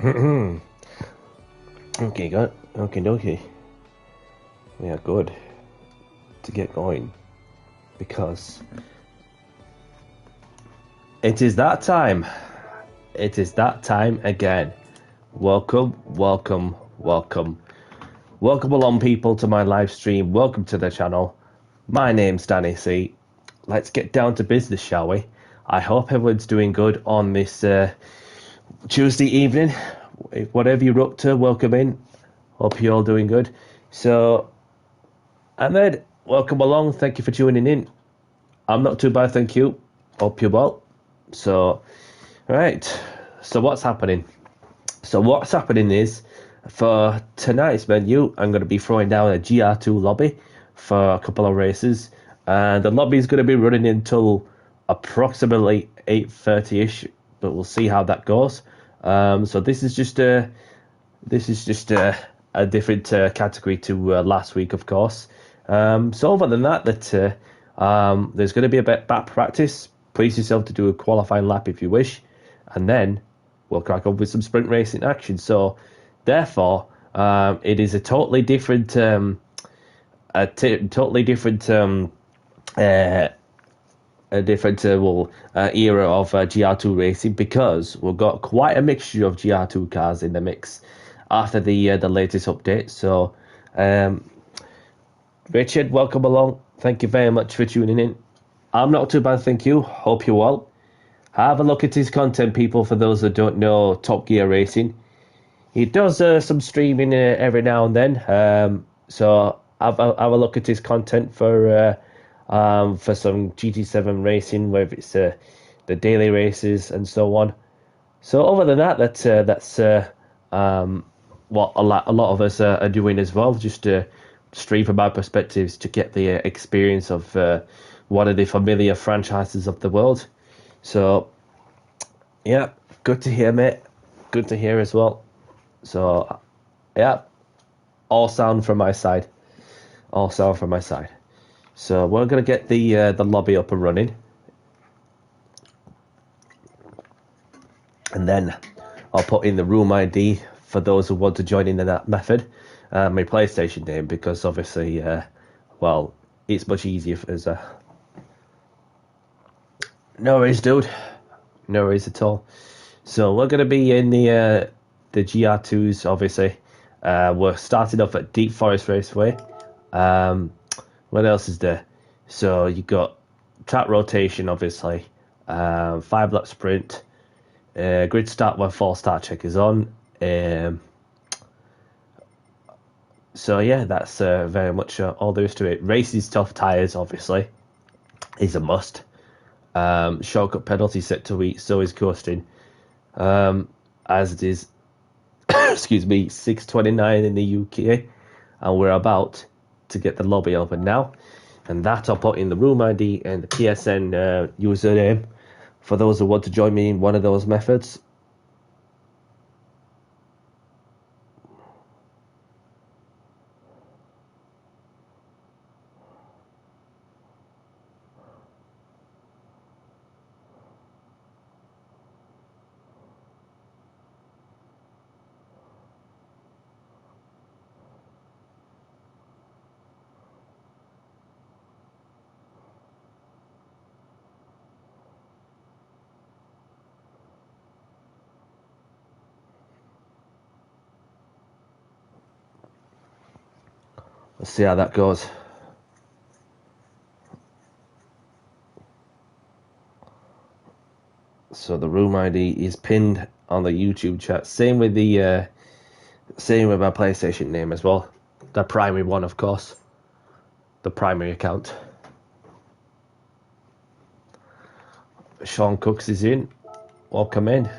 Okay, good. Okay. We are good to get going because it is that time. It is that time again. Welcome along, people, to my live stream. Welcome to the channel. My name's Danny C. Let's get down to business, shall we? I hope everyone's doing good on this Tuesday evening. Whatever you're up to, welcome in. Hope you're all doing good. So, Ahmed, welcome along. Thank you for tuning in. I'm not too bad, thank you. Hope you're well. So, right. So what's happening? Is, for tonight's menu, I'm going to be throwing down a GR2 lobby for a couple of races. And the lobby is going to be running until approximately 8:30ish, but we'll see how that goes. So this is just a different category to last week, of course. So other than that, there's going to be a bit back practice. Please yourself to do a qualifying lap if you wish, and then we'll crack up with some sprint racing action. So therefore, it is a totally different era of GR2 racing, because we've got quite a mixture of GR2 cars in the mix after the latest update. So, Richard, welcome along. Thank you very much for tuning in. I'm not too bad, thank you. Hope you're well. Have a look at his content, people, for those that don't know Top Gear Racing. He does some streaming every now and then. So have a look at his content for some GT7 racing, whether it's the daily races and so on. So other than that, that's what a lot of us are doing as well, just to stream from our perspectives to get the experience of one of the familiar franchises of the world. So, yeah, good to hear, mate. Good to hear as well. So, yeah, all sound from my side. So we're gonna get the lobby up and running, and then I'll put in the room ID for those who want to join in that method. My PlayStation name, because obviously, well, it's much easier as a. No worries, dude. No worries at all. So we're gonna be in the GR2s, obviously. We're starting off at Deep Forest Raceway. What else is there? So you got track rotation, obviously. 5-lap sprint. Grid start when false start check is on. So yeah, that's very much all there is to it. Races tough tyres, obviously, is a must. Shortcut penalty set to week, so is coasting. As it is, excuse me, 6:29 in the UK, and we're about to get the lobby open now. And that I'll put in the room ID and the PSN username for those who want to join me in one of those methods. Let's see how that goes. So the room ID is pinned on the YouTube chat. Same with my PlayStation name as well. The primary one, of course. The primary account. Sean Cooks is in. Welcome in.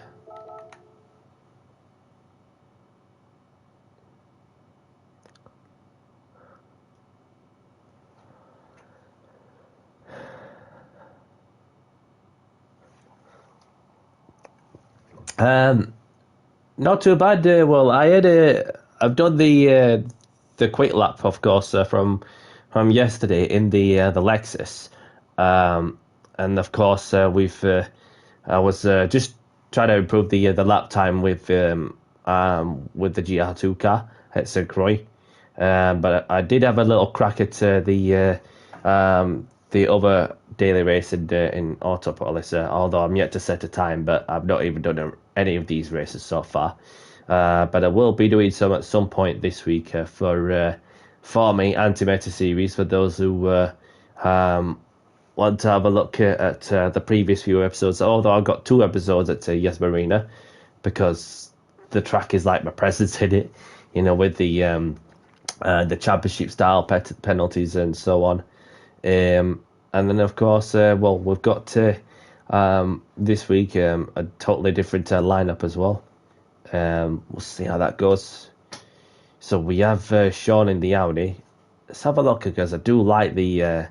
Not too bad. Well, I've done the quick lap, of course, from yesterday in the Lexus, and of course I was just trying to improve the lap time with with the GR2 car at St. Croix. But I did have a little crack at the other daily race in Autopolis, although I'm yet to set a time, but I've not even done any of these races so far. But I will be doing some at some point this week for me Anti-Meta series, for those who want to have a look at the previous few episodes. Although I've got 2 episodes at Yes Marina, because the track is like my presence in it, you know, with the championship style penalties and so on. And then, of course, well, we've got this week a totally different lineup as well. We'll see how that goes. So we have Sean in the Audi. Let's have a look, because I do like the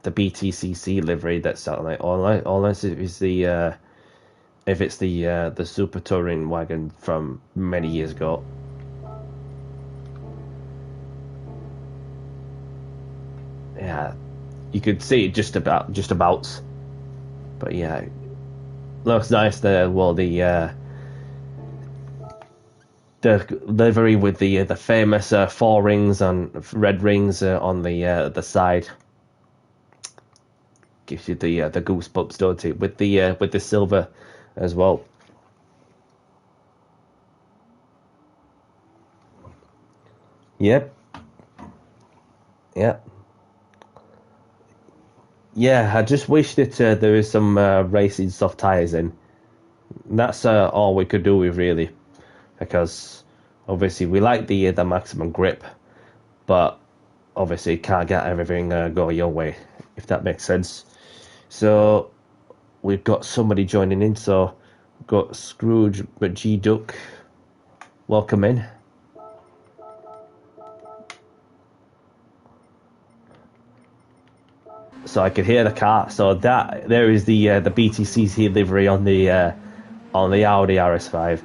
BTCC livery that's on it. Unless it is the if it's the Super Touring wagon from many years ago. Yeah, you could see it just about, but yeah, looks nice there. Well, the livery with the famous 4 rings and red rings on the side gives you the goosebumps, don't it? With the silver as well. Yep. Yep. Yeah, I just wish that there was some racing soft tyres in. That's all we could do with, really, because obviously we like the maximum grip, but obviously can't get everything go your way, if that makes sense. So we've got somebody joining in. So we've got Scrooge McGduck. Welcome in. So I could hear the car. So there is the BTCC livery on the Audi RS5.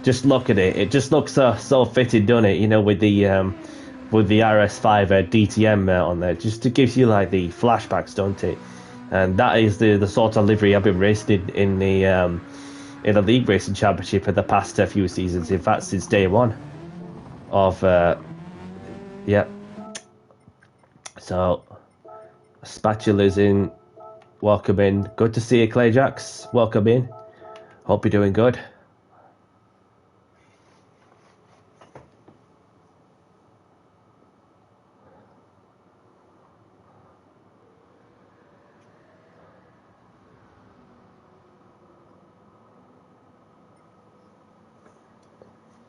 Just look at it. It just looks so fitted, doesn't it? You know, with the RS5 DTM on there. Just to gives you like the flashbacks, don't it? And that is the sort of livery I've been racing in the League Racing Championship in the past few seasons. In fact, since day one of yeah. So Spatula's in. Welcome in. Good to see you, Clay Jacks. Welcome in. Hope you're doing good.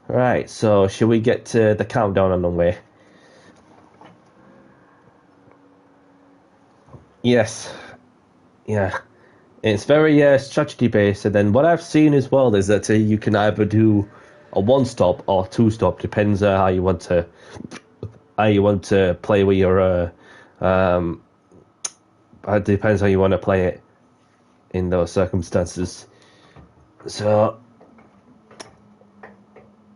Right, so should we get to the countdown on the way? Yes. Yeah. It's very strategy based, and then what I've seen as well is that you can either do a 1-stop or 2-stop, depends how you want to play with your it depends how you want to play it in those circumstances. So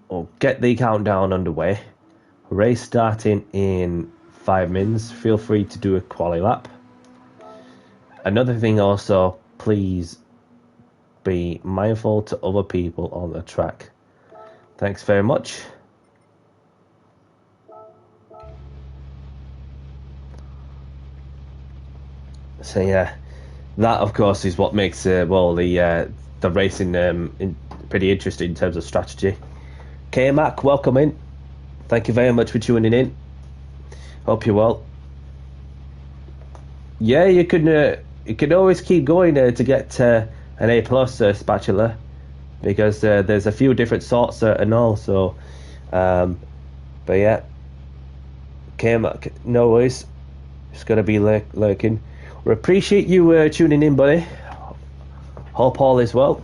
we'll get the countdown underway. Race starting in 5 minutes. Feel free to do a quali lap. Another thing also, please be mindful to other people on the track. Thanks very much. So yeah, that of course is what makes the racing pretty interesting in terms of strategy. K-Mac, welcome in. Thank you very much for tuning in. Hope you're well. Yeah, you can always keep going to get an A+ spatula, because there's a few different sorts and all. So, but yeah, K-Mac, no worries. Just gotta be lurking. We appreciate you tuning in, buddy. Hope all is well.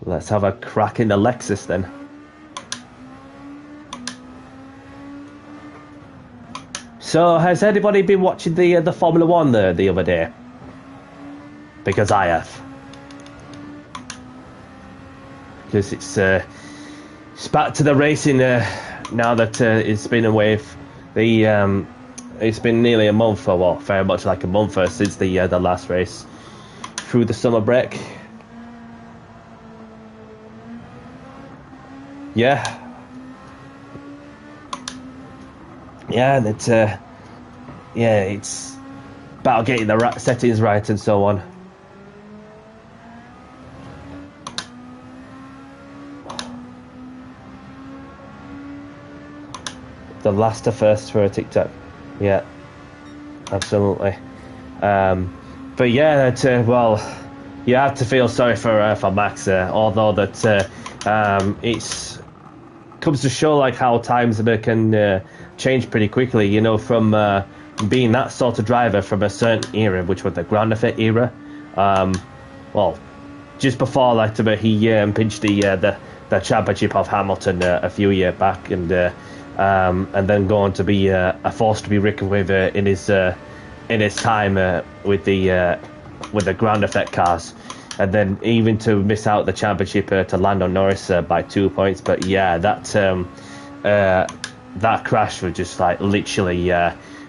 Let's have a crack in the Lexus then. So, has anybody been watching the Formula 1 the other day? Because I have. Because It's back to the racing now that it's been away. It's been nearly a month, or what, very much like a month since the last race through the summer break. Yeah, and it's it's about getting the right settings right and so on. The last to first for a TikTok. Yeah, absolutely. But yeah, well, you have to feel sorry for Max, although that it's comes to show like how times can change pretty quickly. You know, from being that sort of driver from a certain era, which was the ground effect era. Well, just before like he pinched the championship of Hamilton a few years back, and then go on to be a force to be reckoned with in his time with the ground effect cars, and then even to miss out the championship to Lando Norris by 2 points. But yeah, that crash was just like literally.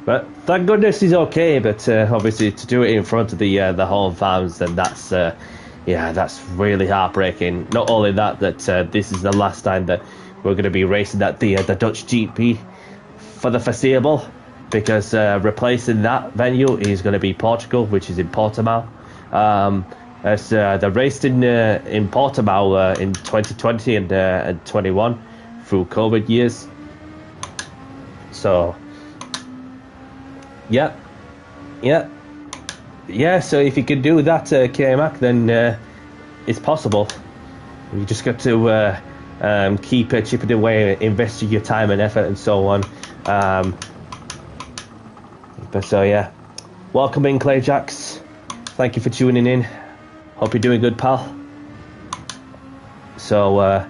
But thank goodness he's okay. But obviously to do it in front of the home fans, then that's really heartbreaking. Not only that this is the last time that we're going to be racing at the Dutch GP for the foreseeable, because replacing that venue is going to be Portugal, which is in Portimao. As they raced in Portimao in 2020 and 21 through COVID years. So, yeah. So if you can do that, K-Mac, then it's possible. You just got to keep chipping away, investing your time and effort and so on. But so yeah, welcome in, Clay Jacks. Thank you for tuning in. Hope you're doing good, pal. So,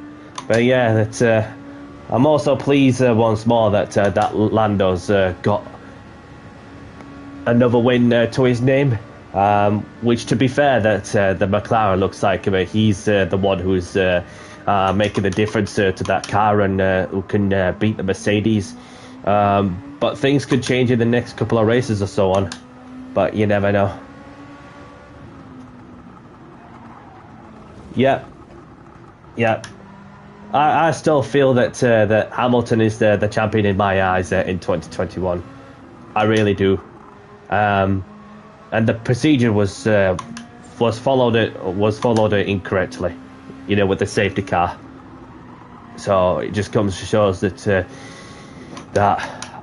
but yeah, that's. I'm also pleased once more that Lando's got another win to his name. Which, to be fair, that the McLaren looks like he's the one who's making the difference to that car, and who can beat the Mercedes. But things could change in the next couple of races or so on. But you never know. Yeah. I still feel that Hamilton is the champion in my eyes in 2021. I really do. And the procedure was followed incorrectly, you know, with the safety car. So it just comes to show us that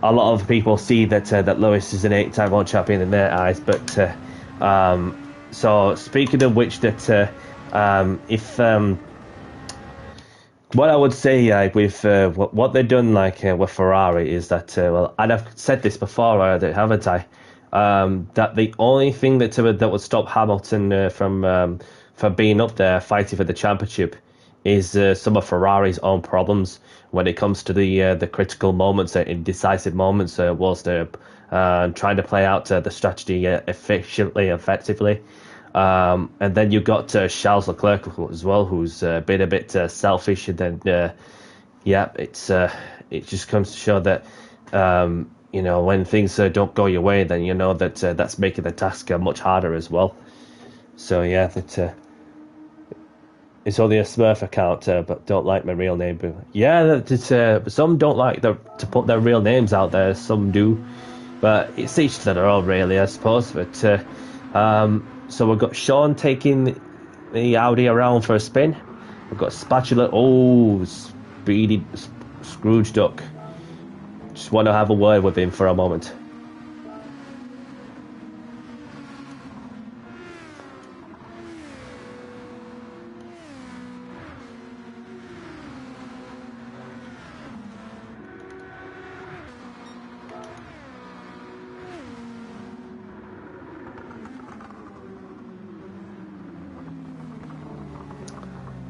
a lot of people see that Lewis is an 8-time world champion in their eyes. But so speaking of which, that what I would say with what they've done with Ferrari is that well, and I've said this before, haven't I? That the only thing that would stop Hamilton from being up there fighting for the championship is some of Ferrari's own problems when it comes to the critical moments, in decisive moments, whilst they're trying to play out the strategy efficiently, effectively. And then you've got Charles Leclerc as well, who's been a bit selfish, and then it just comes to show that you know, when things don't go your way, then you know that that's making the task much harder as well. So yeah, that it's only a Smurf account, but don't like my real name. But yeah, some don't like to put their real names out there. Some do, but it's each to their own, really, I suppose. But so we've got Sean taking the Audi around for a spin. We've got Spatula. Oh, speedy Scrooge Duck. Just want to have a word with him for a moment.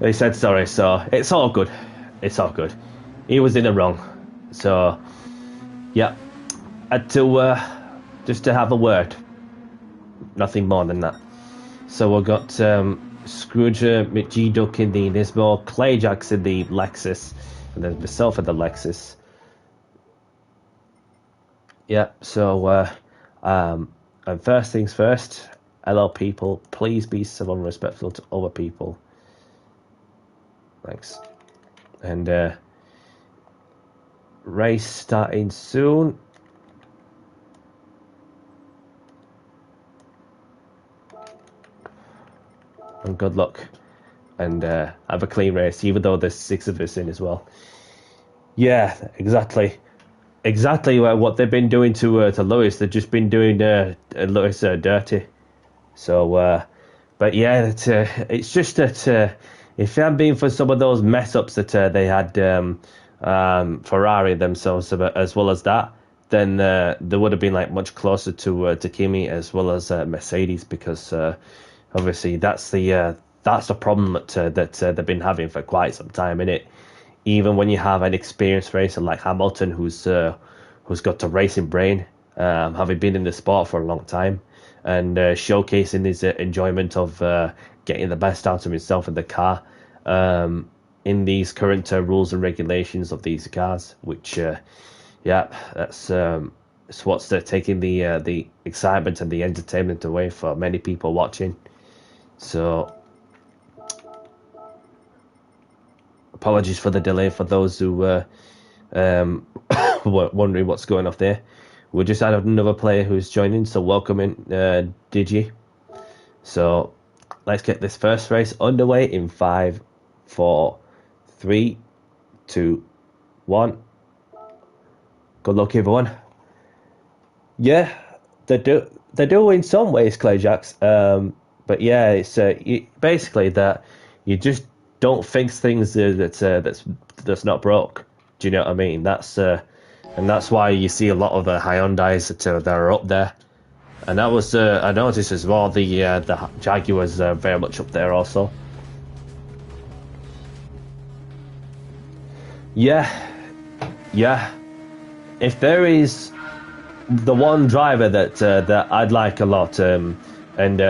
He said sorry, so it's all good. It's all good. He was in the wrong. So, yeah. Had to, just to have a word. Nothing more than that. So we've got Scrooge McGduck in the Nismo, Clay Jacks in the Lexus, And there's myself and the Lexus. Yeah, so and first things first, hello people, please be civil and respectful to other people. Thanks. And race starting soon. And good luck. And have a clean race, even though there's 6 of us in as well. Yeah, exactly. Exactly what they've been doing to Lewis. They've just been doing Lewis dirty. So, but yeah, it's just that if it hadn't been for some of those mess ups that they had Ferrari themselves, as well as that, then they would have been like much closer to Kimi as well as Mercedes, because obviously that's the problem that they've been having for quite some time, innit? Even when you have an experienced racer like Hamilton, who's got a racing brain, having been in the sport for a long time, and showcasing his enjoyment of getting the best out of himself in the car, in these current rules and regulations of these cars, which, that's what's taking the excitement and the entertainment away for many people watching. So, apologies for the delay for those who were wondering what's going on there. We just had another player who's joining, so welcome in, Digi. So let's get this first race underway in 5, 4, 3, 2, 1. Good luck, everyone. Yeah, they do in some ways, Clay Jacks. But yeah, it's basically that you just don't fix things that's not broke. Do you know what I mean? And that's why you see a lot of the Hyundais that are up there. And that was I noticed as well the Jaguars very much up there also. Yeah. If there is the one driver that I'd like a lot and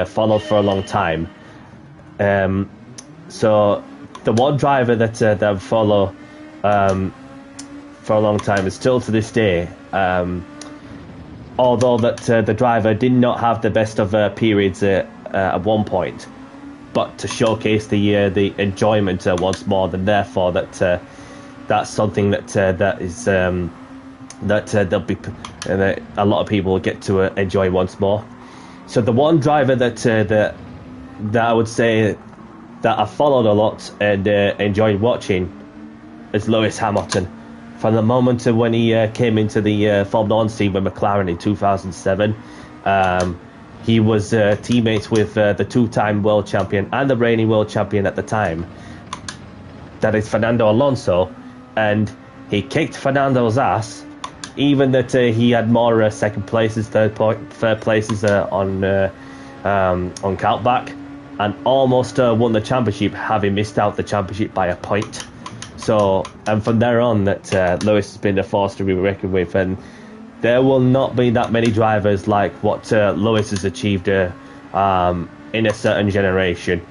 followed for a long time, so the one driver that I follow for a long time is still to this day, although that the driver did not have the best of periods at one point, but to showcase the enjoyment once more, then therefore that's something that is that there'll be a lot of people will get to enjoy once more. So the one driver that I would say that I followed a lot and enjoyed watching is Lewis Hamilton. From the moment when he came into the Formula 1 scene with McLaren in 2007, he was teammates with the two-time world champion and the reigning world champion at the time, that is Fernando Alonso, and he kicked Fernando's ass, even that he had more second places, third places on countback, and almost won the championship, having missed out the championship by a point. So, and from there on, that Lewis has been a force to be reckoned with, and there will not be that many drivers like what Lewis has achieved in a certain generation.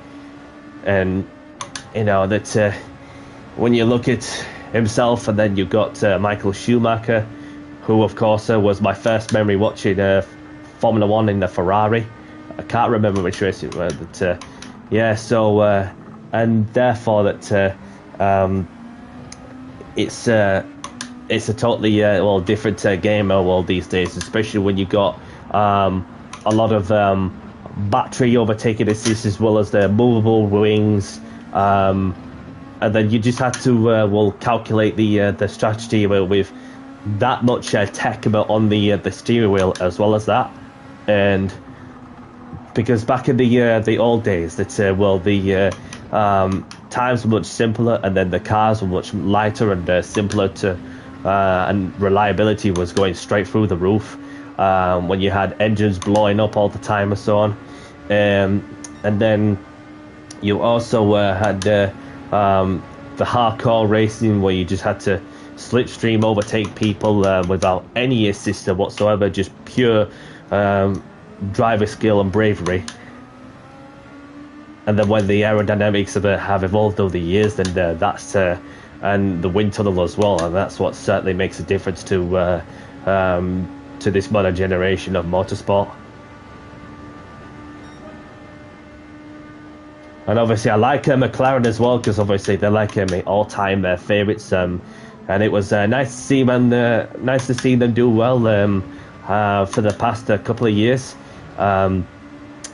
And you know that when you look at himself, and then you've got Michael Schumacher, who of course was my first memory watching Formula 1 in the Ferrari. I can't remember which race it was, but yeah. So and therefore that it's a totally different game world these days, especially when you got a lot of battery overtaking assist as well as the movable wings, and then you just had to calculate the strategy with that much tech on the steering wheel as well as that. And because back in the old days, that the times were much simpler, and then the cars were much lighter and simpler to, and reliability was going straight through the roof. When you had engines blowing up all the time and so on, and then you also had the hardcore racing where you just had to slipstream overtake people without any assist whatsoever, just pure driver skill and bravery. And then when the aerodynamics have evolved over the years, then that's and the wind tunnel as well, and that's what certainly makes a difference to this modern generation of motorsport. And obviously I like McLaren as well, because obviously they're like my all-time favourites, and it was nice to see them do well for the past couple of years.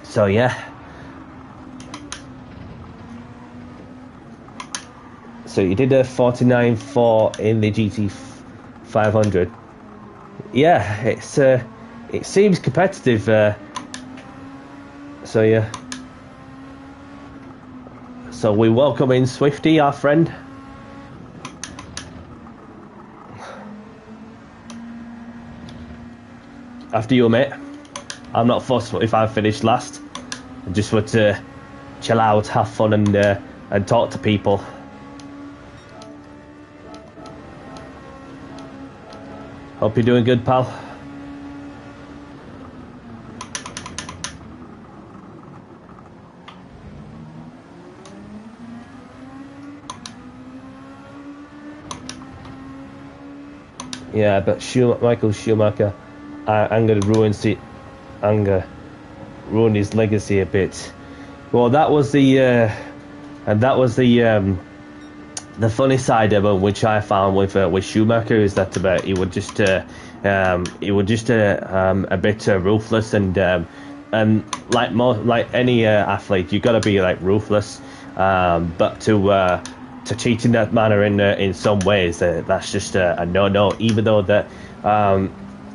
So yeah. So you did a 49.4 in the GT500. Yeah, it seems competitive. So yeah. So we welcome in Swifty, our friend. After you, mate. I'm not fussed if I finish last. I just want to chill out, have fun, and talk to people. Hope you're doing good, pal. Yeah, but Michael Schumacher, I'm gonna ruin his legacy a bit. Well, that was the funny side of it, which I found with Schumacher, is that he would just a bit ruthless, and like any athlete, you got to be like ruthless, but to cheat in that manner in some ways, that's just a no. Even though the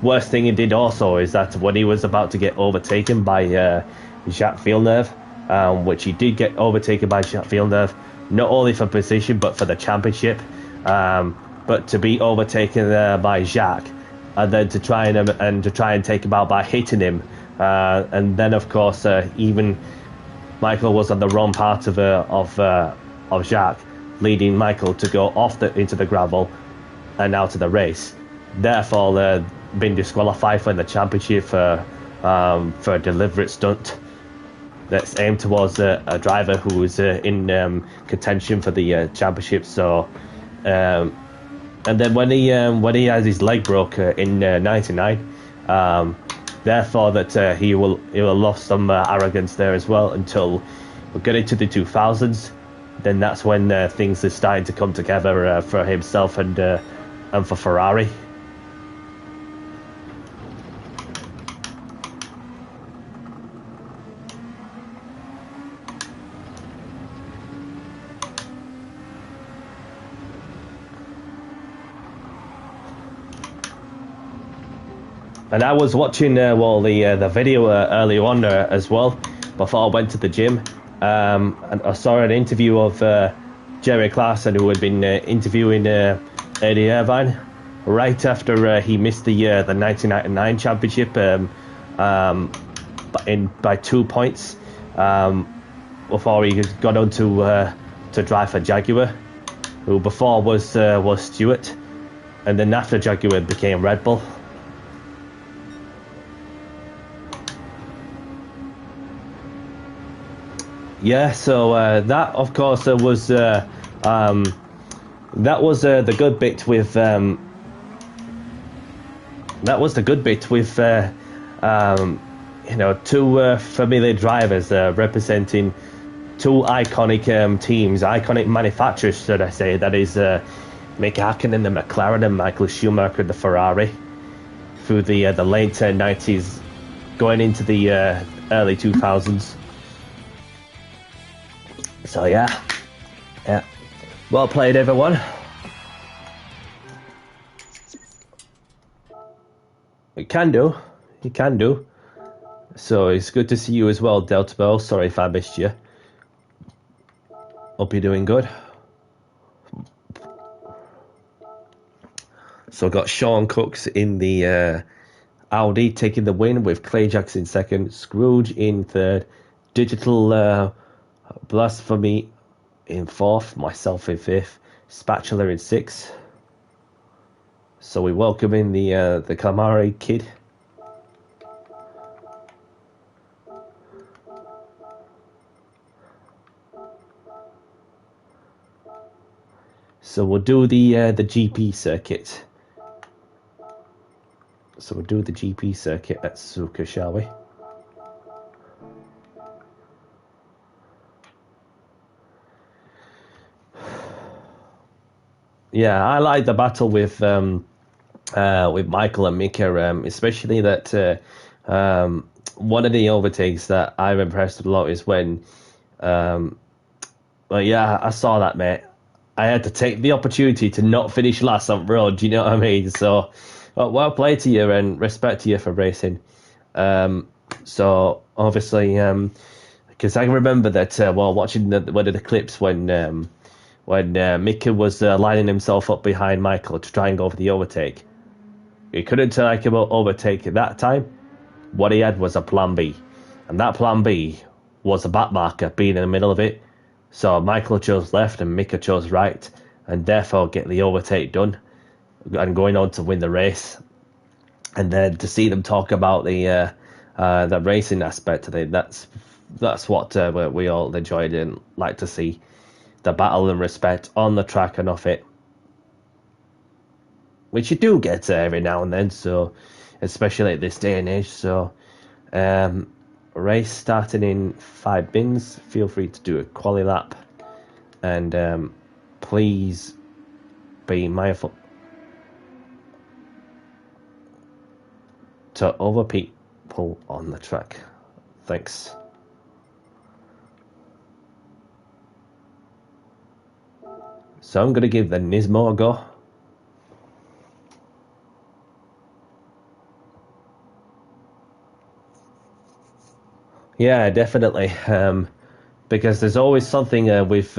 worst thing he did also is that when he was about to get overtaken by Jacques Villeneuve, which he did get overtaken by Jacques Villeneuve, not only for position but for the championship, but to be overtaken by Jacques, and then to try and take him out by hitting him, and then of course even Michael was on the wrong part of Jacques, leading Michael to go into the gravel and out of the race, therefore being disqualified from the championship for a deliberate stunt that's aimed towards a driver who was in contention for the championship. So, and then when he has his leg broke in '99, therefore that he will have lost some arrogance there as well until we get into the 2000s. Then that's when things are starting to come together for himself and for Ferrari. And I was watching the video earlier on as well before I went to the gym, and I saw an interview of Jerry Clarkson, who had been interviewing Eddie Irvine right after he missed the 1999 championship by 2 points before he got on to drive for Jaguar, who before was Stewart, and then after Jaguar became Red Bull. Yeah, so that of course was the good bit with two familiar drivers representing two iconic teams, iconic manufacturers, should I say? That is Mick Hakkinen, the McLaren, and Michael Schumacher, the Ferrari, through the late 90s, going into the early 2000s. So yeah, well played, everyone. You can do. So it's good to see you as well, Delta Bell. Sorry if I missed you. Hope you're doing good. So got Sean Cooks in the Audi taking the win, with Clay Jackson second, Scrooge in third, Digital Blasphemy in fourth, myself in fifth, Spatula in sixth. So we welcome in the Kamari kid. So we'll do the GP circuit. So we'll do the GP circuit at Suzuka, shall we? Yeah, I like the battle with Michael and Mika, especially that one of the overtakes that I'm impressed with a lot is when, well, yeah, I saw that, mate. I had to take the opportunity to not finish last on road. Do you know what I mean? So, well played to you and respect to you for racing. So obviously, because I remember that while watching one of the clips when Mika was lining himself up behind Michael to try and go for the overtake. He couldn't take him overtake at that time. What he had was a plan B. And that plan B was a back marker being in the middle of it. So Michael chose left and Mika chose right. And therefore get the overtake done. And going on to win the race. And then to see them talk about the racing aspect of it, that's what we all enjoyed and like to see. The battle and respect on the track and off it, which you do get every now and then. So, especially at this day and age. So, race starting in 5 bins. Feel free to do a quali lap, and please be mindful to other people on the track. Thanks. So I'm going to give the Nismo a go. Yeah, definitely. Because there's always something with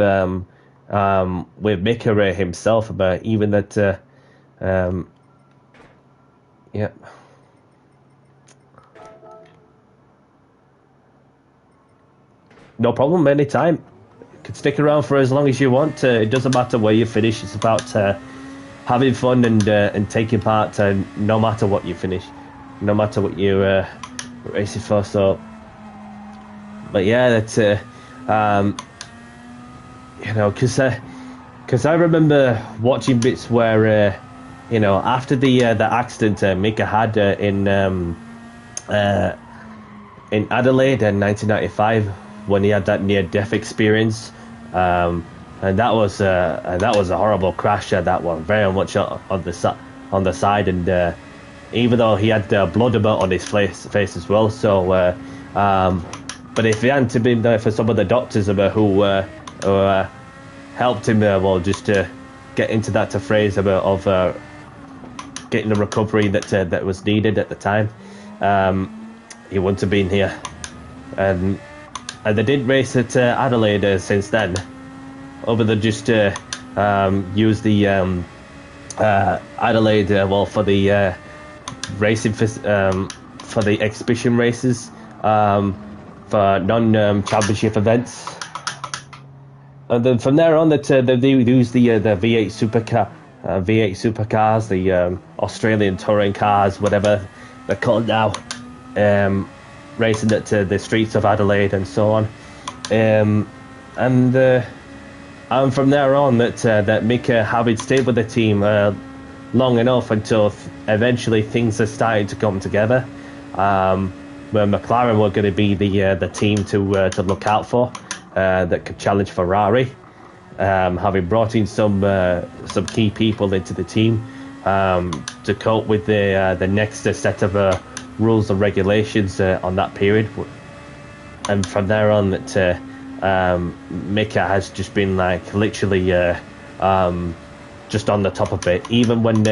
Mika himself about even that. Yeah. No problem. Anytime. You can stick around for as long as you want. It doesn't matter where you finish. It's about having fun and taking part. No matter what you finish, no matter what you're racing for. So, but yeah, that's you know, because I remember watching bits where you know, after the accident Mika had in Adelaide in 1995 when he had that near-death experience, and that was a horrible crash. That one very much on the side, and even though he had blood about on his face as well. So, but if it hadn't been there for some of the doctors who helped him, well, just to get into that phrase of getting the recovery that was needed at the time, he wouldn't have been here. And they did race at Adelaide since then, other than just use the Adelaide for the racing for the exhibition races for non-championship events. And then from there on, they use the V8 supercars, the Australian touring cars, whatever they're called now, racing at the streets of Adelaide and so on. And from there on, that Mika, having stayed with the team long enough until eventually things are starting to come together, where McLaren were going to be the team to look out for, that could challenge Ferrari, having brought in some key people into the team to cope with the next set of rules and regulations on that period. And from there on, that Mika has just been like literally just on the top of it, even when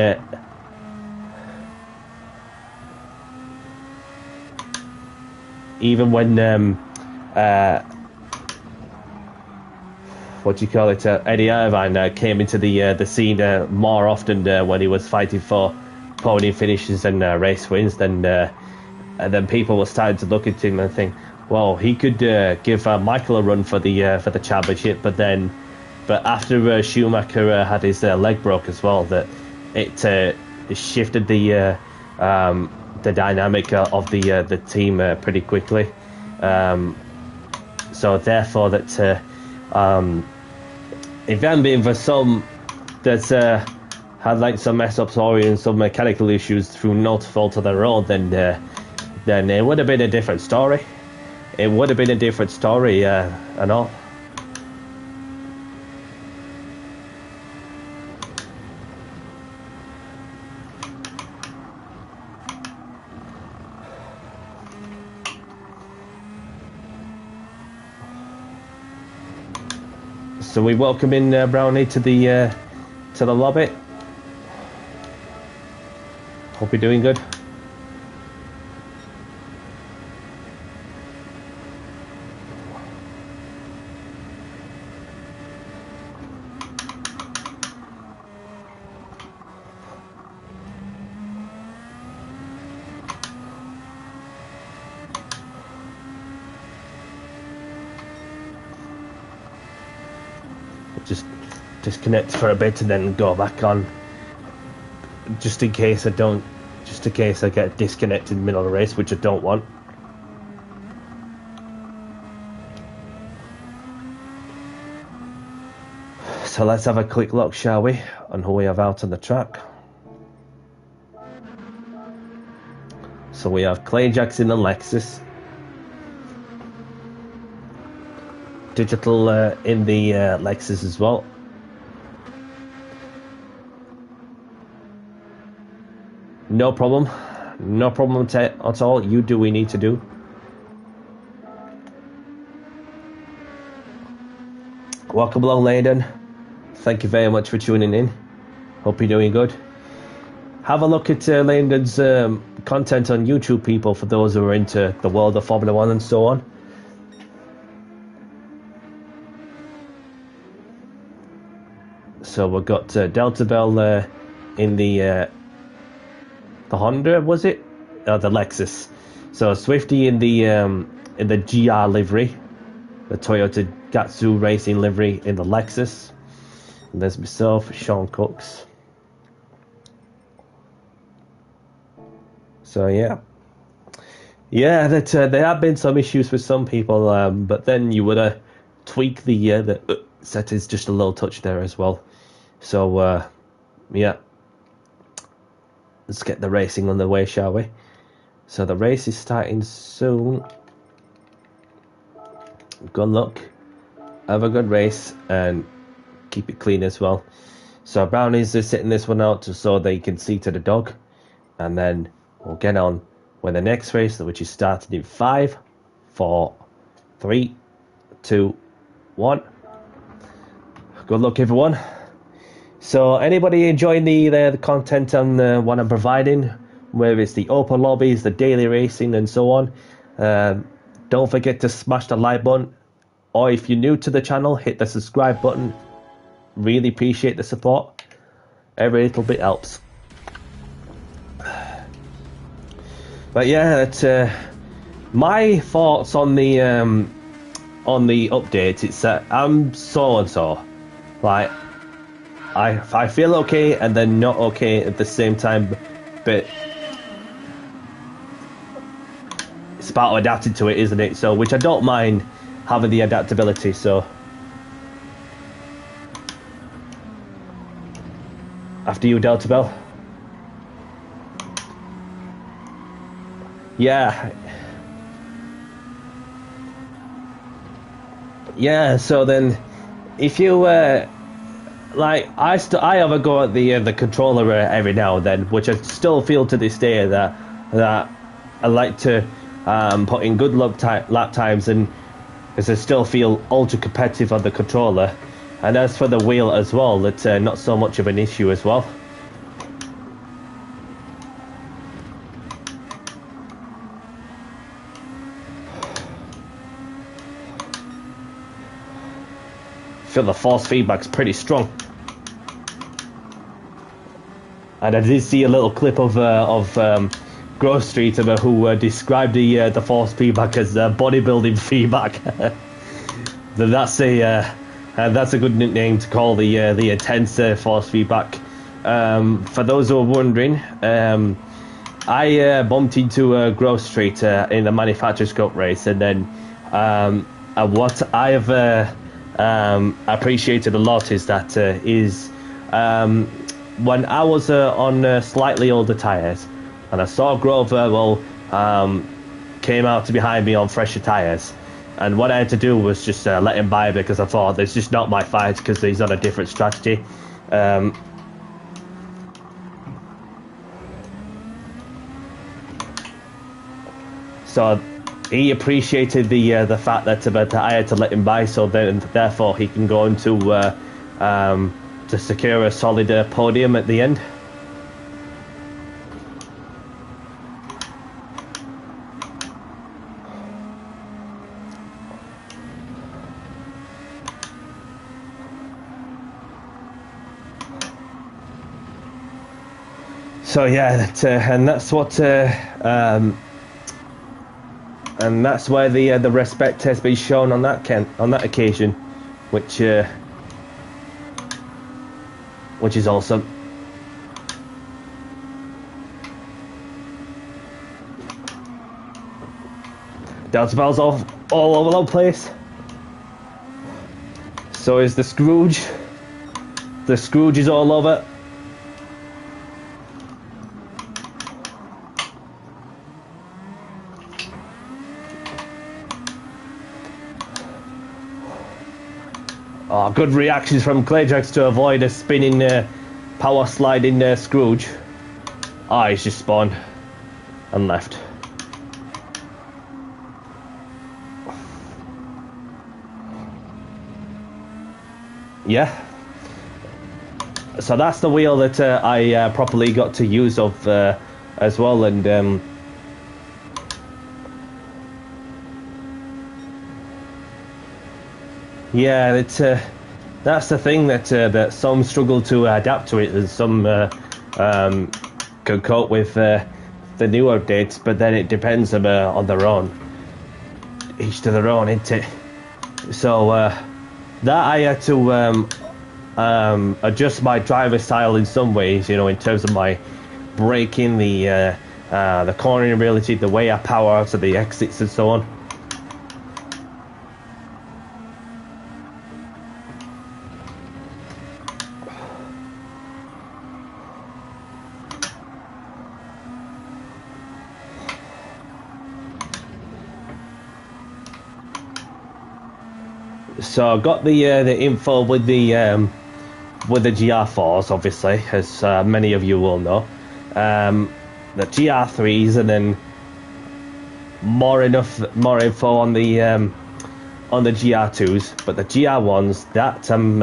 what do you call it? Eddie Irvine came into the scene more often when he was fighting for podium finishes and race wins. And then people were starting to look at him and think, well, he could give Michael a run for the championship. But after Schumacher had his leg broke as well, that it shifted the dynamic of the team pretty quickly. So therefore, that if it hadn't been for some that's had like some mess ups or some mechanical issues through no fault of their own, then it would have been a different story. It would have been a different story, and all. So we welcome in Brownie to the lobby. Hope you're doing good. Just disconnect for a bit and then go back on, just in case I get disconnected in the middle of the race, which I don't want. So let's have a quick look, shall we, on who we have out on the track. So we have Clay Jackson and Lexus. Digital in the Lexus as well. No problem at all. You do what we need to do. Welcome along, Layden. Thank you very much for tuning in. Hope you're doing good. Have a look at Layden's content on YouTube, people, for those who are into the world of Formula 1 and so on. So we've got Delta Bell in the Honda, was it? The Lexus. So Swifty in the GR livery, the Toyota Gr.2 Racing livery in the Lexus. And there's myself, Sean Cooks. So yeah, that there have been some issues with some people, but then you would have tweaked the settings just a little touch there as well. So yeah, let's get the racing on the way, shall we? So the race is starting soon. Good luck, have a good race, and keep it clean as well. So Brownies are sitting this one out so they can see to the dog, and then we'll get on with the next race, which is starting in 5, 4, 3, 2, 1. Good luck, everyone. So anybody enjoying the content on what I'm providing, whether it's the open lobbies, the daily racing, and so on, don't forget to smash the like button, or if you're new to the channel, hit the subscribe button. Really appreciate the support. Every little bit helps. But yeah, that's my thoughts on the update. It's that I'm so and so, like I feel okay and then not okay at the same time, but it's about adapting to it, isn't it? So, which I don't mind having the adaptability. So after you, Delta Bell. Yeah, so then if you like, I have a go at the controller every now and then, which I still feel to this day that I like to put in good lap times, and because I still feel ultra competitive on the controller. And as for the wheel as well, that's not so much of an issue as well. I feel the force feedback's pretty strong. And I did see a little clip of Grove Street who described the force feedback as bodybuilding feedback. That's a good nickname to call the intense force feedback. For those who are wondering, I bumped into Grove Street in the Manufacturers Cup race, and then what I have appreciated a lot is that when I was on slightly older tyres, and I saw Grover came out to behind me on fresher tyres, and what I had to do was just let him by because I thought it's just not my fight because he's on a different strategy. So he appreciated the fact that I had to let him by, so then therefore he can go on to secure a solid podium at the end. So yeah, and that's what, and that's where the respect has been shown on that occasion, which is awesome. Delta Bell's all over the place. So is the Scrooge. The Scrooge is all over. Oh, good reactions from Claydrax to avoid a spinning, power sliding Scrooge. Ah, he's just spawned and left. Yeah. So that's the wheel that I properly got to use of as well, and yeah, that's the thing that some struggle to adapt to it, and some can cope with the new updates, but then it depends on their own. Each to their own, isn't it? So that I had to adjust my driver style in some ways, you know, in terms of my braking, the cornering ability, the way I power out of the exits, and so on. So I got the info with the GR4s, obviously, as many of you will know. The GR3s, and then more info on the GR2s. But the GR1s, that I'm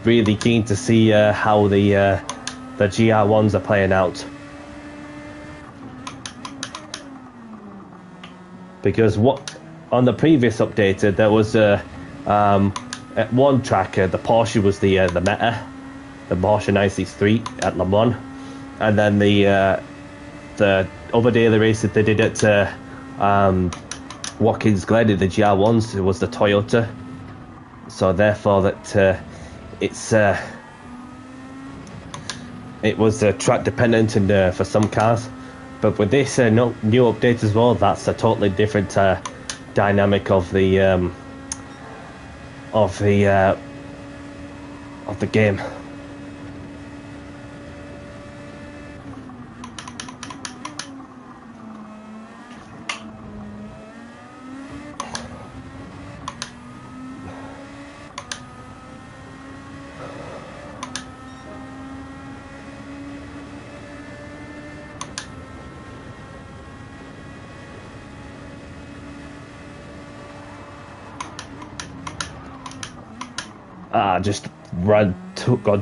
really keen to see how the GR1s are playing out. Because on the previous update there was at one track the Porsche was the meta, the Porsche 963 at Le Mans, and then the other day of the race that they did at Watkins Glen, the GR1s, it was the Toyota. So therefore that it was track dependent and for some cars. But with this new update as well, that's a totally different dynamic of the game. Just got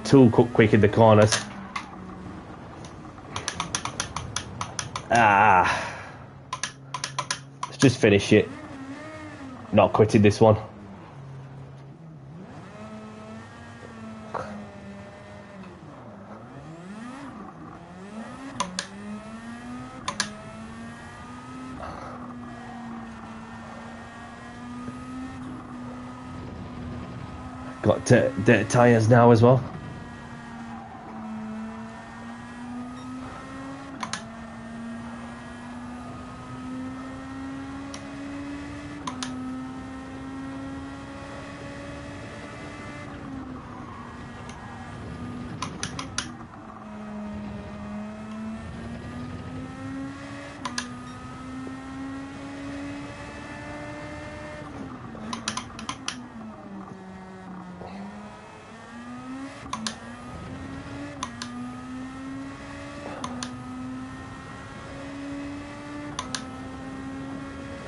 too quick in the corners. Let's just finish it. Not quitting this one. Got dirty tyres now as well.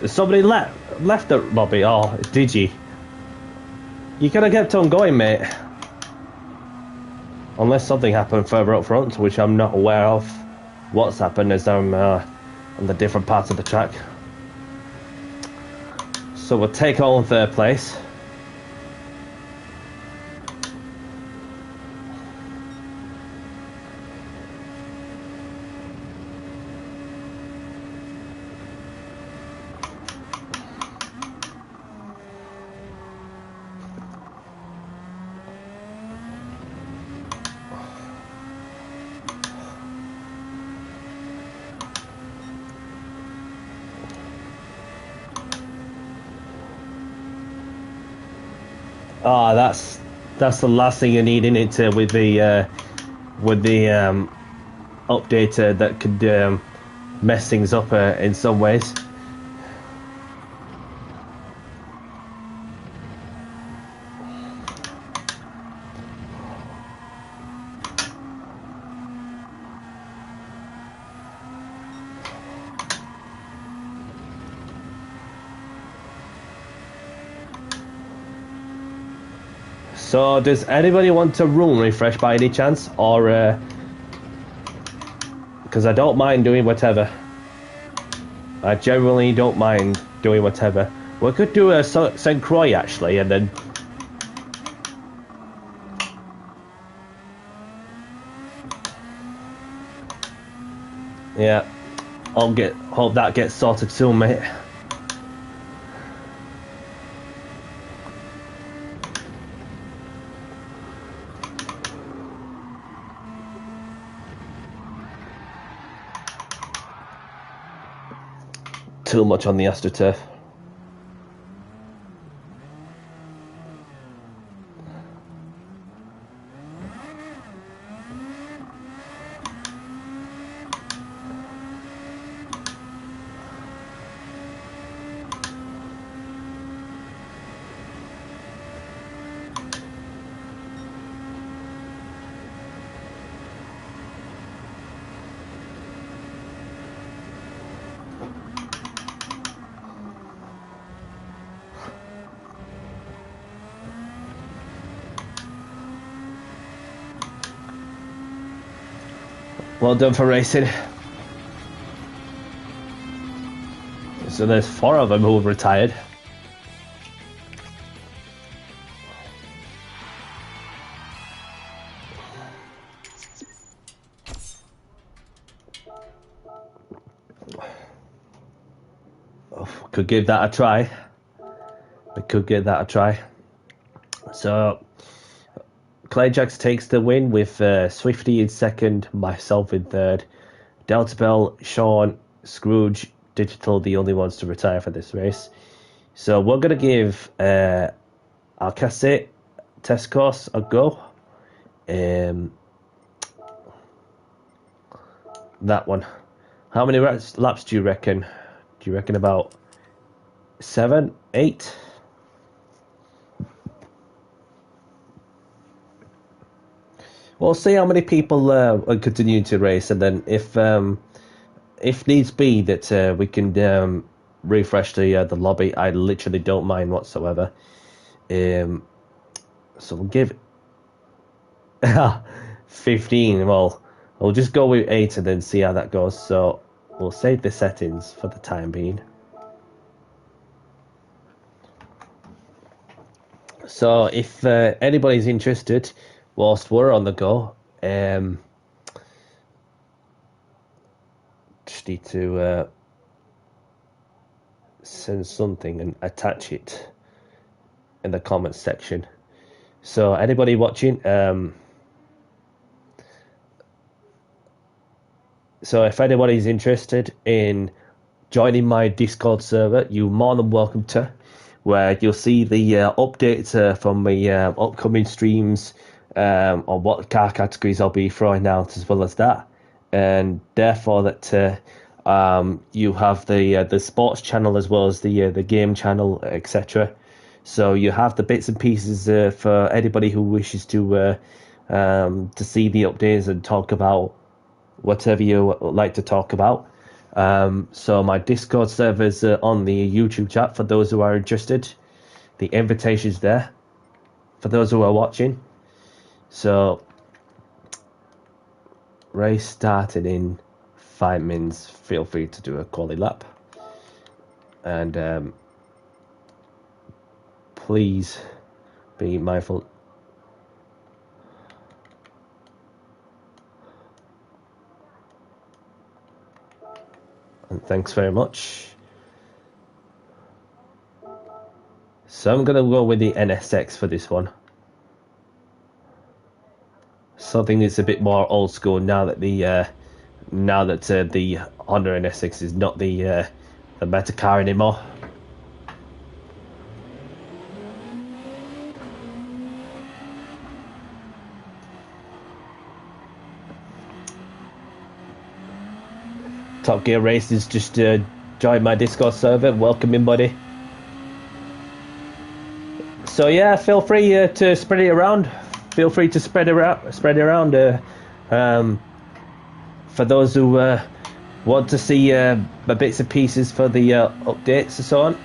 Somebody left the lobby. Oh, did you? You could have kept on going, mate. Unless something happened further up front, which I'm not aware of. What's happened as I'm on the different parts of the track. So we'll take all in third place. Oh, that's the last thing you need in it with the update that could mess things up in some ways. So, does anybody want a room refresh by any chance? Or, because I don't mind doing whatever. I generally don't mind doing whatever. We could do a St. Croix, actually, and then... Yeah, hope that gets sorted soon, mate. Too much on the AstroTurf. Well done for racing. So there's 4 of them who have retired. Oh, could give that a try. We could give that a try. So Clay Jacks takes the win with Swifty in second, myself in third. Delta Bell, Sean, Scrooge, Digital, the only ones to retire for this race. So we're going to give Alcacete test course a go. That one. How many laps do you reckon? Do you reckon about 7, 8? We'll see how many people continue to race, and then if needs be that we can refresh the lobby, I literally don't mind whatsoever. So we'll give 15. Well, I'll just go with 8 and then see how that goes. So we'll save the settings for the time being. So if anybody's interested, whilst we're on the go, just need to send something and attach it in the comments section. So anybody watching, so if anybody's interested in joining my Discord server, you're more than welcome to, where you'll see the updates from my upcoming streams, on what car categories I'll be throwing out, as well as that, and therefore that you have the sports channel as well as the game channel, etc. So you have the bits and pieces for anybody who wishes to see the updates and talk about whatever you like to talk about. So my Discord server's on the YouTube chat for those who are interested. The invitation's there for those who are watching. So race started in 5 minutes. Feel free to do a quali lap. And please be mindful. And thanks very much. So I'm going to go with the NSX for this one. Something that's a bit more old school now that the Honda NSX is not the better car anymore. Top Gear Races just joined my Discord server. Welcome in, buddy. So yeah, feel free to spread it around. Feel free to spread it around. For those who want to see bits and pieces for the updates and so on.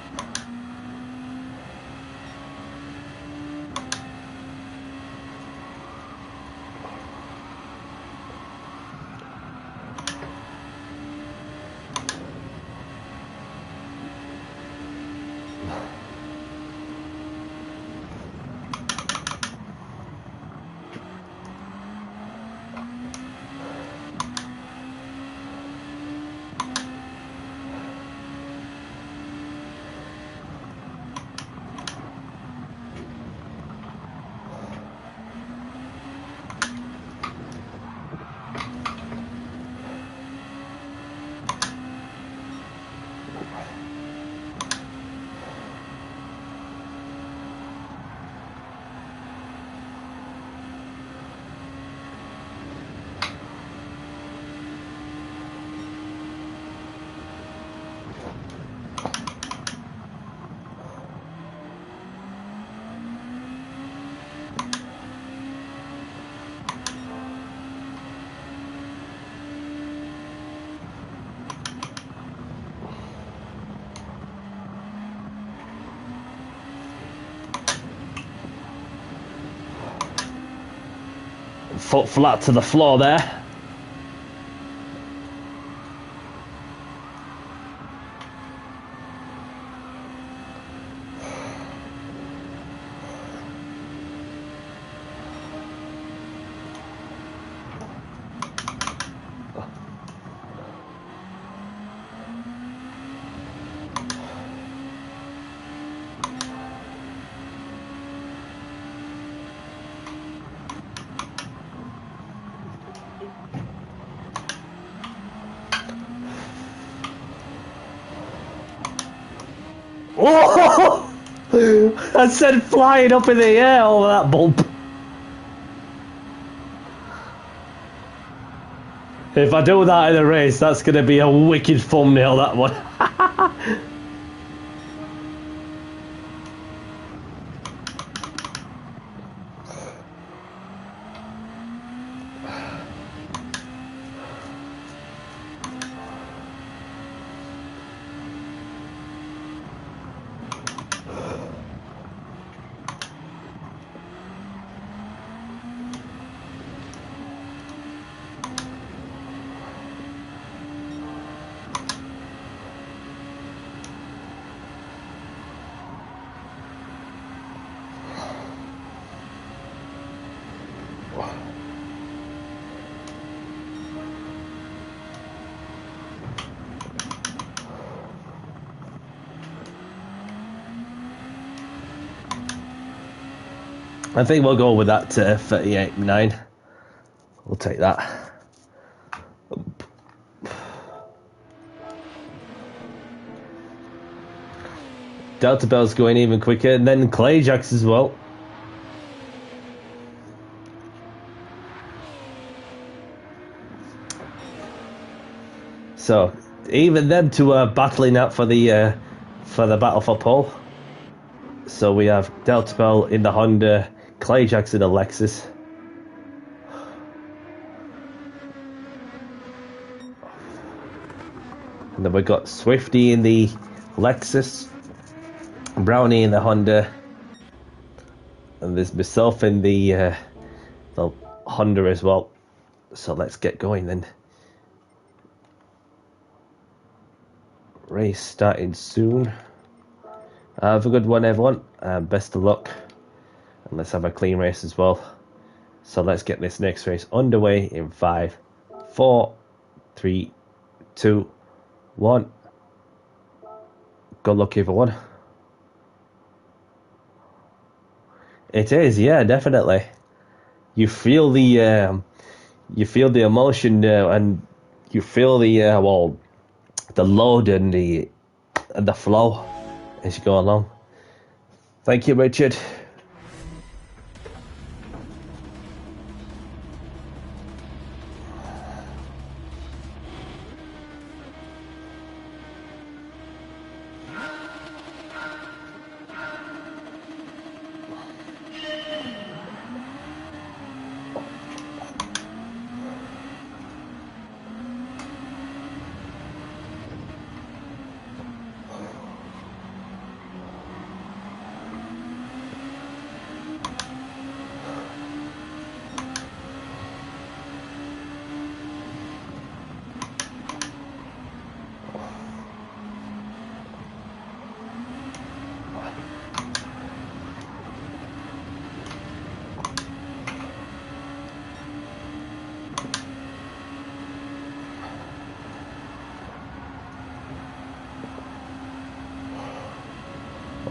Foot flat to the floor there. Oh! I said flying up in the air over that bump. If I do that in a race, that's going to be a wicked thumbnail, that one. I think we'll go with that 38.9. We'll take that. Delta Bell's going even quicker, and then Clayjacks as well. So even them two are battling out for the battle for pole. So we have Delta Bell in the Honda, Clayjacks in the Lexus. And then we got Swifty in the Lexus, Brownie in the Honda, and there's myself in the Honda as well. So let's get going then. Race starting soon. Have a good one, everyone. Best of luck. And let's have a clean race as well. So let's get this next race underway in 5, 4, 3, 2, 1. Good luck, everyone. It is, yeah, definitely. You feel the emotion and you feel the the load and the flow as you go along. Thank you, Richard.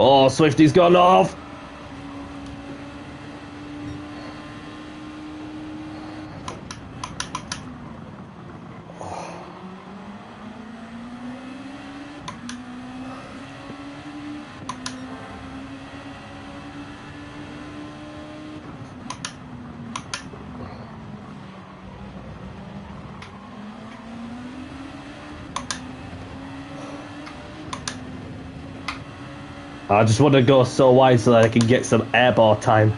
Oh, Swifty's gone off. I just want to go so wide so that I can get some airball time.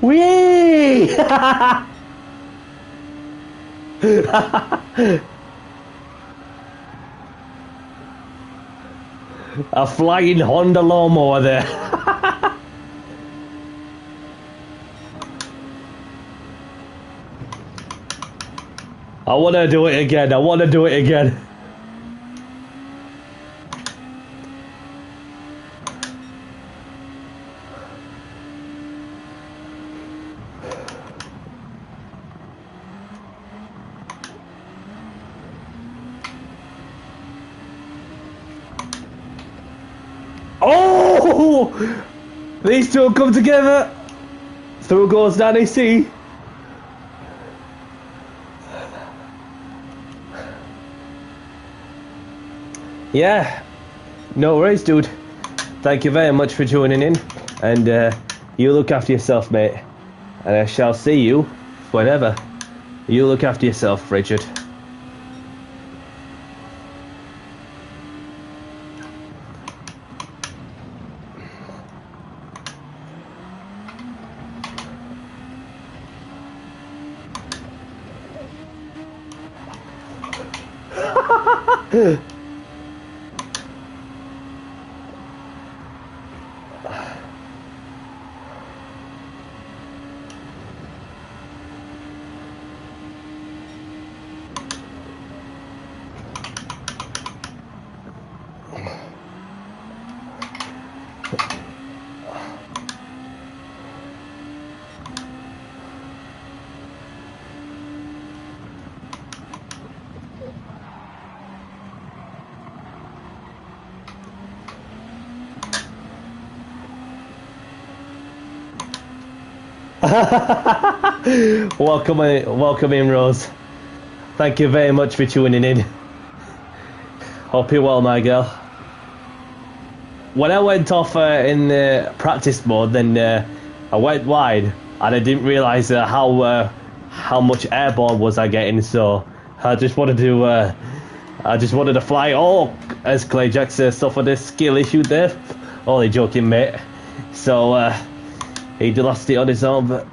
Whee! A flying Honda lawnmower there. I want to do it again. I want to do it again. Oh! These two come together. Through goes Danny C. Yeah, no worries, dude. Thank you very much for joining in, and you look after yourself, mate. And I shall see you whenever. You look after yourself, Richard. Welcome in, Rose. Thank you very much for tuning in. Hope you're well, my girl. When I went off in practice mode, then I went wide, and I didn't realise how much airborne was I getting. So I just wanted to fly. Oh, as Clay Jackson suffered a skill issue there. Only joking, mate. So he lost it on his own, but.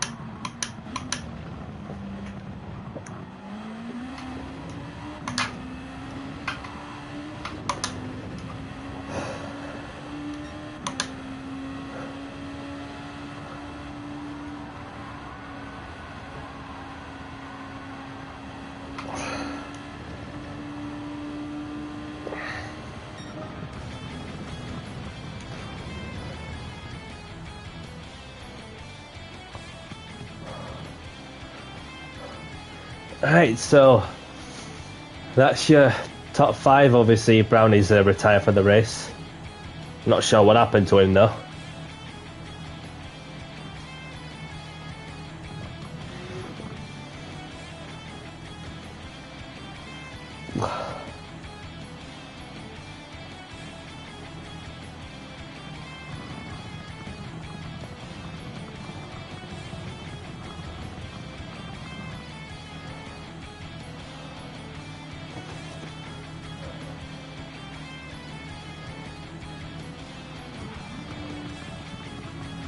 Alright, so that's your top 5. Obviously, Brownie's retired from the race. Not sure what happened to him though.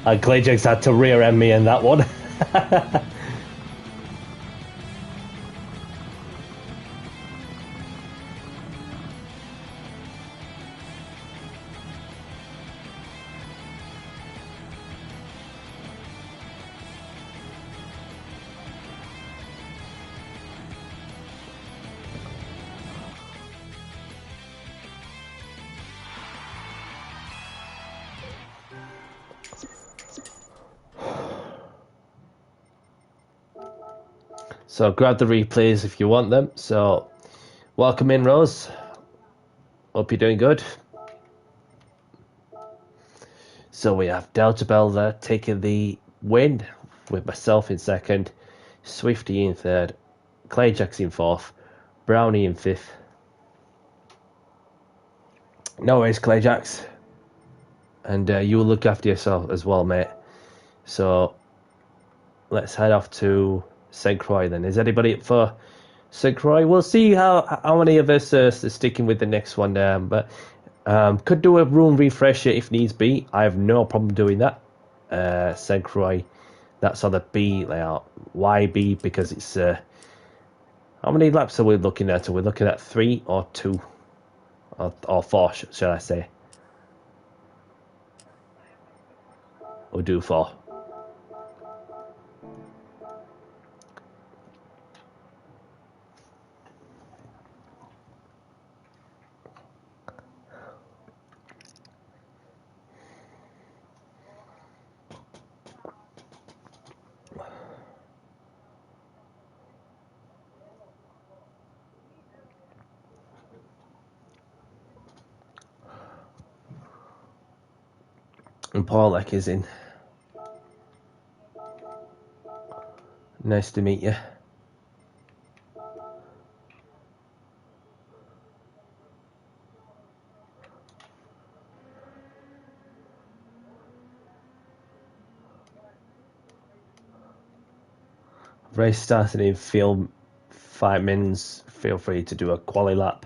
And Clayjax had to rear end me in that one. So grab the replays if you want them. So welcome in, Rose. Hope you're doing good. So we have Delta Bell there taking the win with myself in second, Swifty in third, Clayjax in fourth, Brownie in fifth. No worries, Clayjax. And you will look after yourself as well, mate. So let's head off to St. Croix then. Is anybody up for St. Croix? We'll see how many of us are sticking with the next one. But could do a room refresher if needs be. I have no problem doing that. St. Croix, that's on the B layout. Why B? Because it's how many laps are we looking at? Are we looking at 3 or 2 or 4? Shall I say? We'll do 4. And Paulek is in. Nice to meet you. Race starting in field 5 minutes. Feel free to do a quali lap.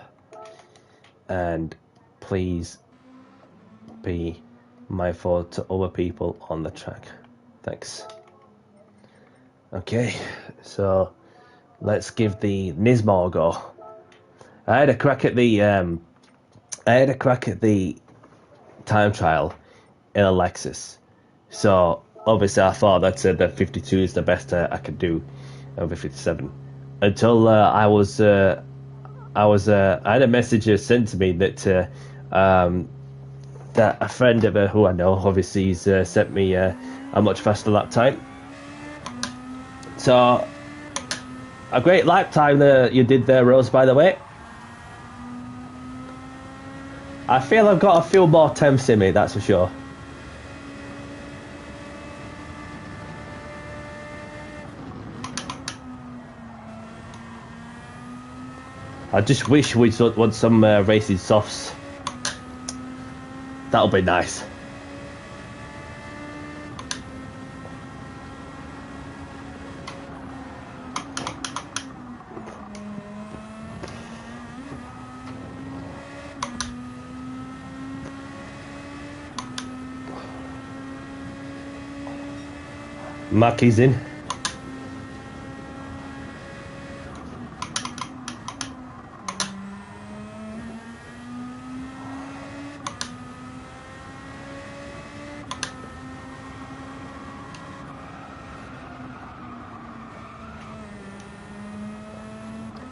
And please be mindful to other people on the track. Thanks. Okay, so let's give the Nismo a go. I had a crack at the time trial in a Lexus. So obviously I thought that the 52 is the best I could do over 57. Until I had a message sent to me that that a friend of who I know obviously has sent me a much faster lap time. So a great lap time that you did there, Rose, by the way. I feel I've got a few more temps in me, that's for sure. I just wish we want some racing softs. That'll be nice. Mackie's in.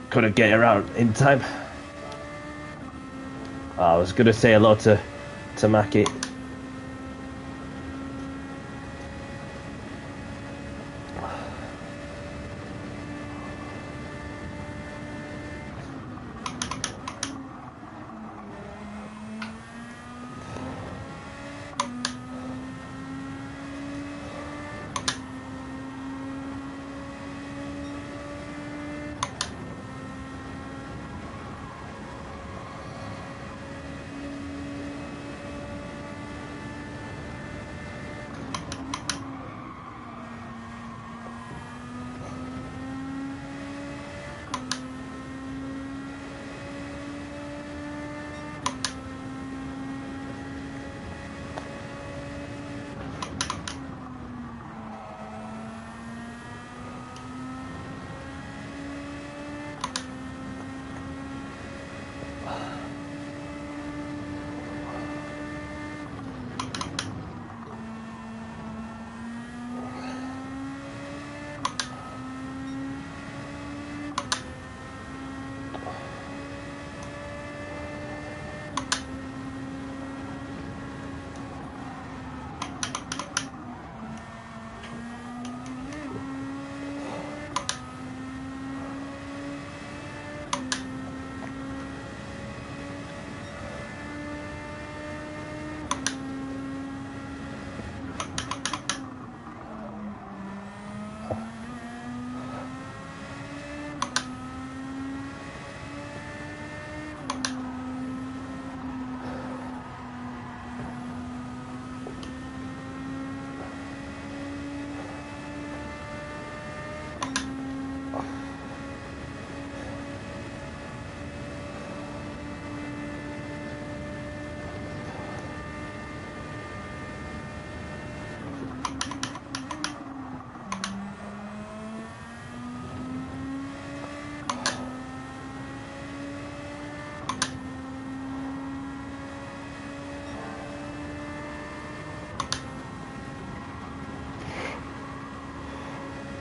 Couldn't get around in time. I was gonna say hello to Mackie.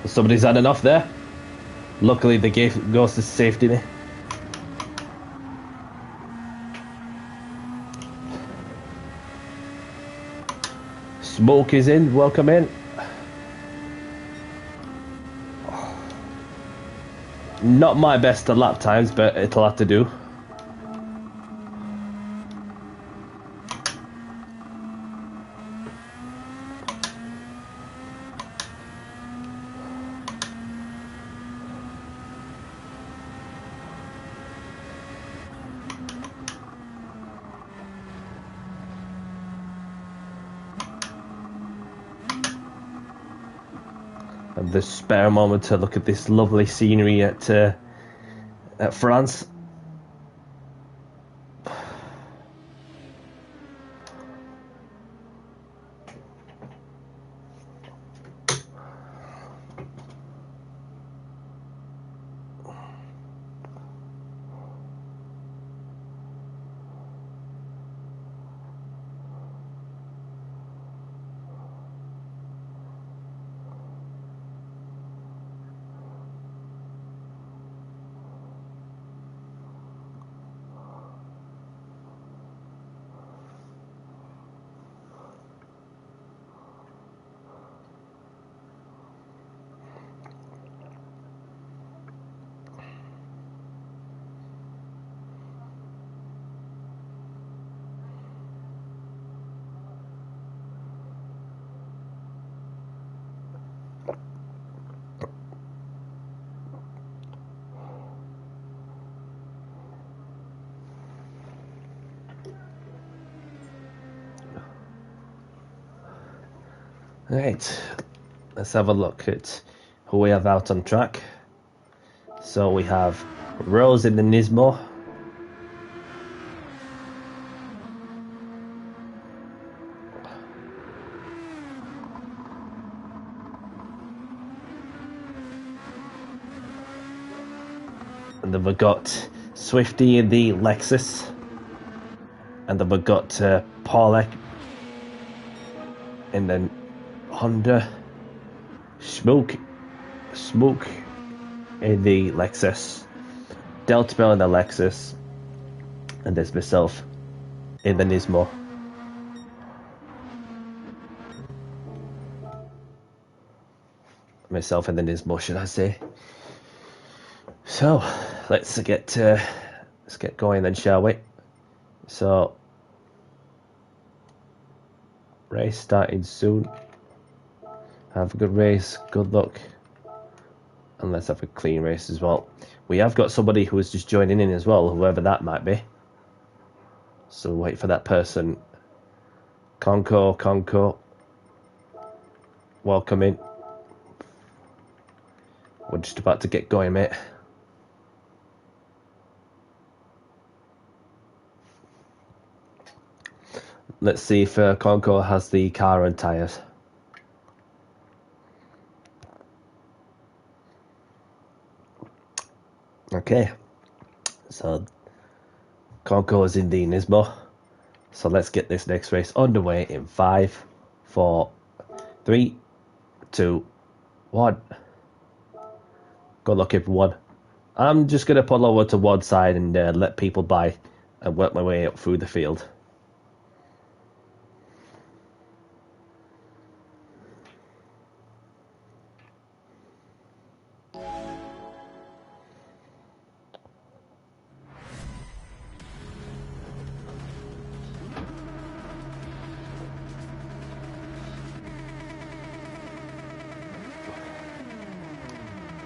Somebody's had enough there. Luckily the gate goes to safety. Smoke is in, welcome in. Not my best at lap times, but it'll have to do. And the spare moment to look at this lovely scenery at France. Right, let's have a look at who we have out on track. So we have Rose in the Nismo. And then we've got Swifty in the Lexus. And then we've got Paulek in the Honda. Smoke in the Lexus. Delta Bell in the Lexus. And there's myself in the Nismo. Myself in the Nismo, should I say. So, let's get going then, shall we? So, race starting soon. Have a good race, good luck, and let's have a clean race as well. We have got somebody who is just joining in as well, whoever that might be. So wait for that person. Conco, welcome in. We're just about to get going, mate. Let's see if Conco has the car and tyres. Okay, so Conco is in the Nismo. So let's get this next race underway in 5, 4, 3, 2, 1. Good luck, everyone. I'm just going to pull over to one side and let people by and work my way up through the field.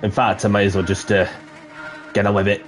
In fact, I might as well just get on with it.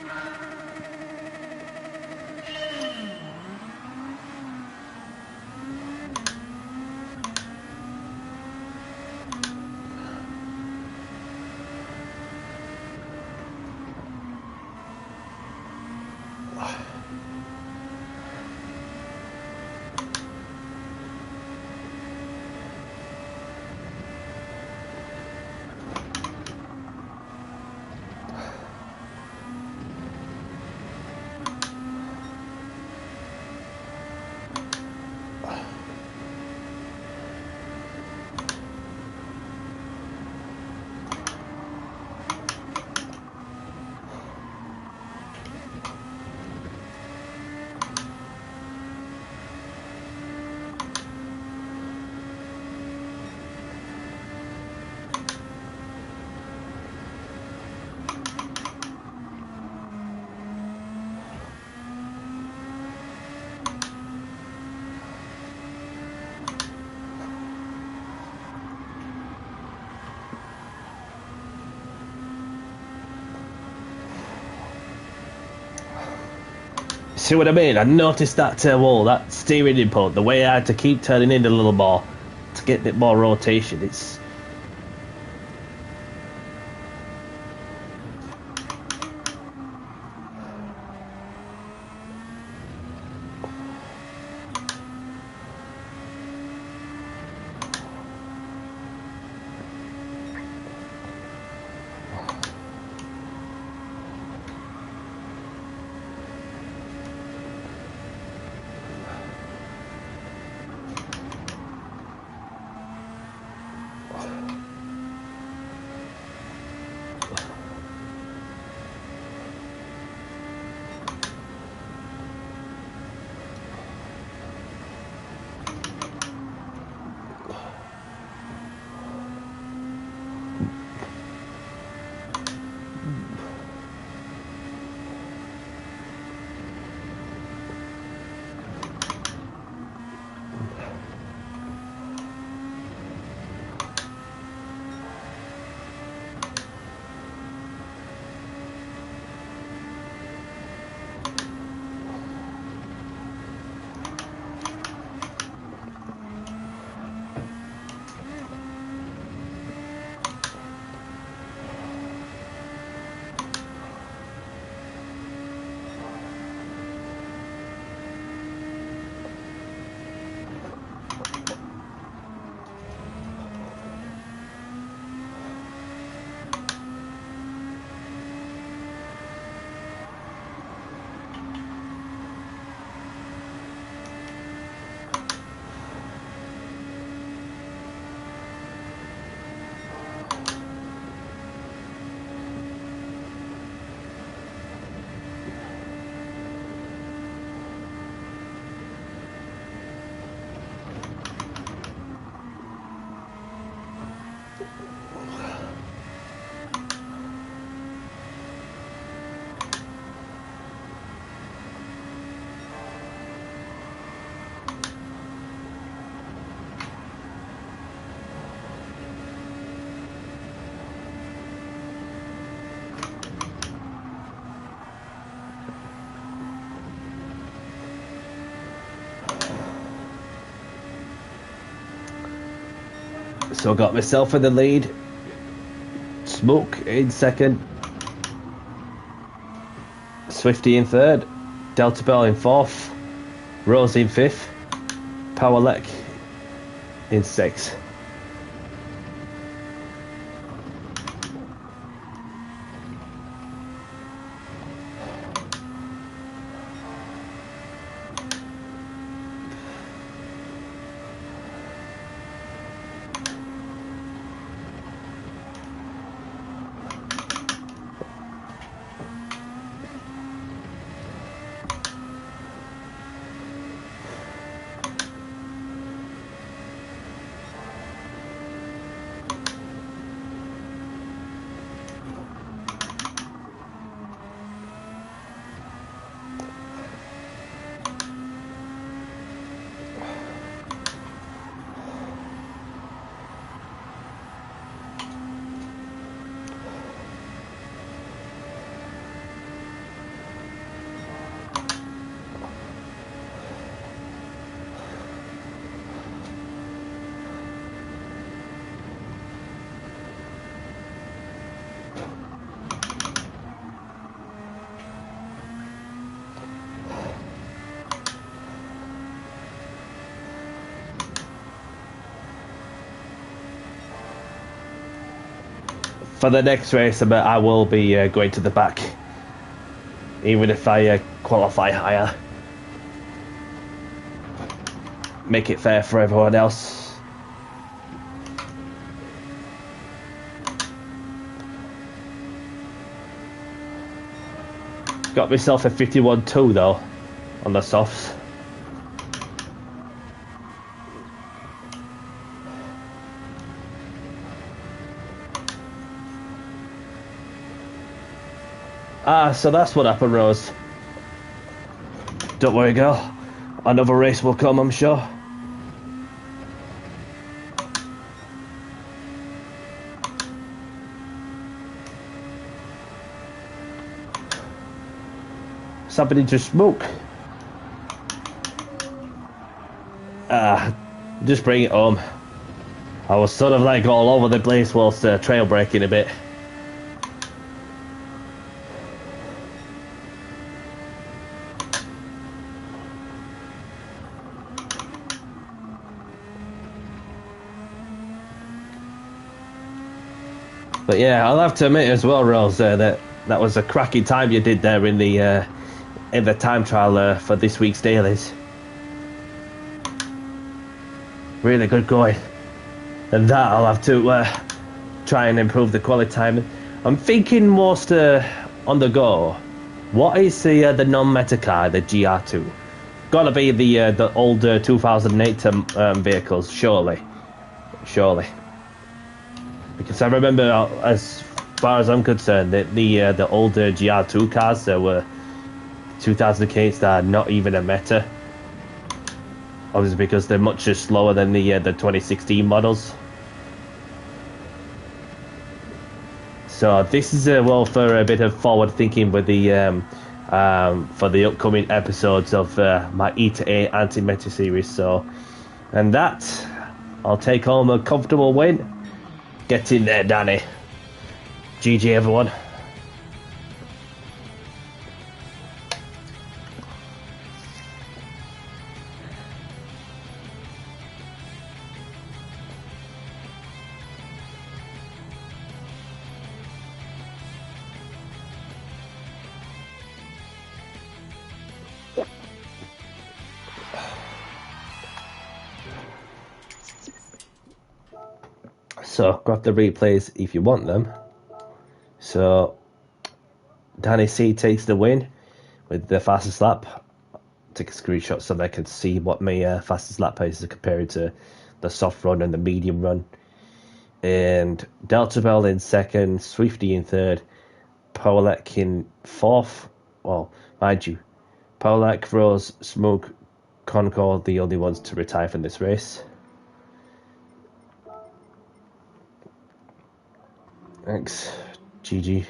See what I mean? I noticed that wall, that steering input, the way I had to keep turning in a little more to get a bit more rotation. It's So I got myself in the lead. Smoke in second. Swifty in third. Delta Bell in fourth. Rose in fifth. Powerlek in sixth. For the next race, I will be going to the back, even if I qualify higher. Make it fair for everyone else. Got myself a 51.2 though, on the softs. Ah, so that's what happened, Rose. Don't worry, girl. Another race will come, I'm sure. Somebody to smoke. Ah, just bring it home. I was sort of like all over the place whilst trail braking a bit. But yeah, I'll have to admit as well, Rose, that was a cracking time you did there in the time trial for this week's dailies. Really good going. And that I'll have to try and improve the quality time. I'm thinking most on the go. What is the non-meta car, the GR2? Gotta be the older 2008 vehicles, surely. Because I remember, as far as I'm concerned, that the older GR2 cars that were 2008s that are not even a meta. Obviously because they're much slower than the 2016 models. So this is well for a bit of forward thinking with the for the upcoming episodes of my E to A anti-meta series. So, and that I'll take home a comfortable win. Get in there, Danny. GG, everyone. So grab the replays if you want them. So Danny C takes the win with the fastest lap. Take a screenshot so they can see what my fastest lap pace is compared to the soft run and the medium run. And Delta Bell in second, Swifty in third, Powerlek in fourth. Well, mind you, Powerlek, Rose, Smoke, Concord, the only ones to retire from this race. Thanks, GG.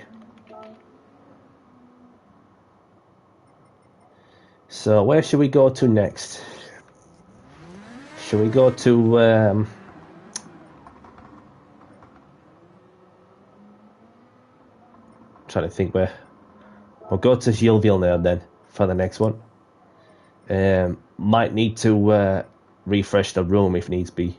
So where should we go to next? Should we go to trying to think where. We'll go to Gilles now then for the next one. Might need to refresh the room if needs be.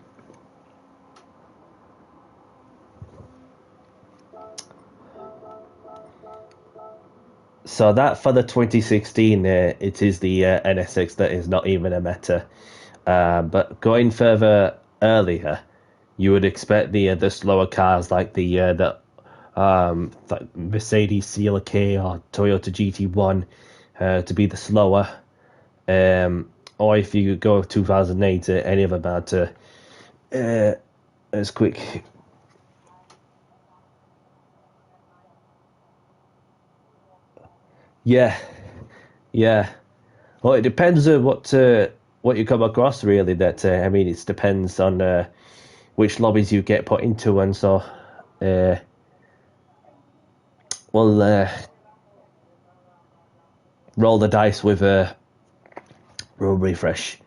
So that for the 2016, it is the NSX that is not even a meta. But going further earlier, you would expect the slower cars like the Mercedes CLK or Toyota GT1 to be the slower. Or if you go 2008, any of them are as quick. Yeah. Well, it depends on what you come across, really. That I mean, it depends on which lobbies you get put into, and so we'll roll the dice with a room refresh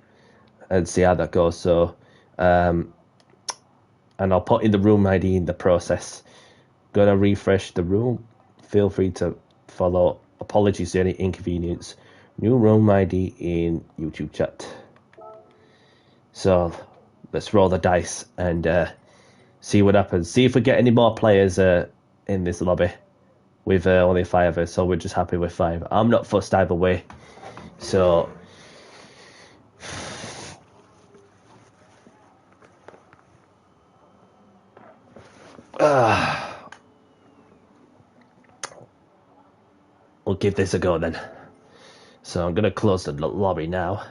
and see how that goes. So, and I'll put in the room ID in the process. Gonna refresh the room. Feel free to follow. Apologies for any inconvenience. New room ID in YouTube chat. So let's roll the dice and see what happens. See if we get any more players in this lobby with only 5 of us. So we're just happy with 5. I'm not fussed either way. So we'll give this a go then. So I'm going to close the lobby now.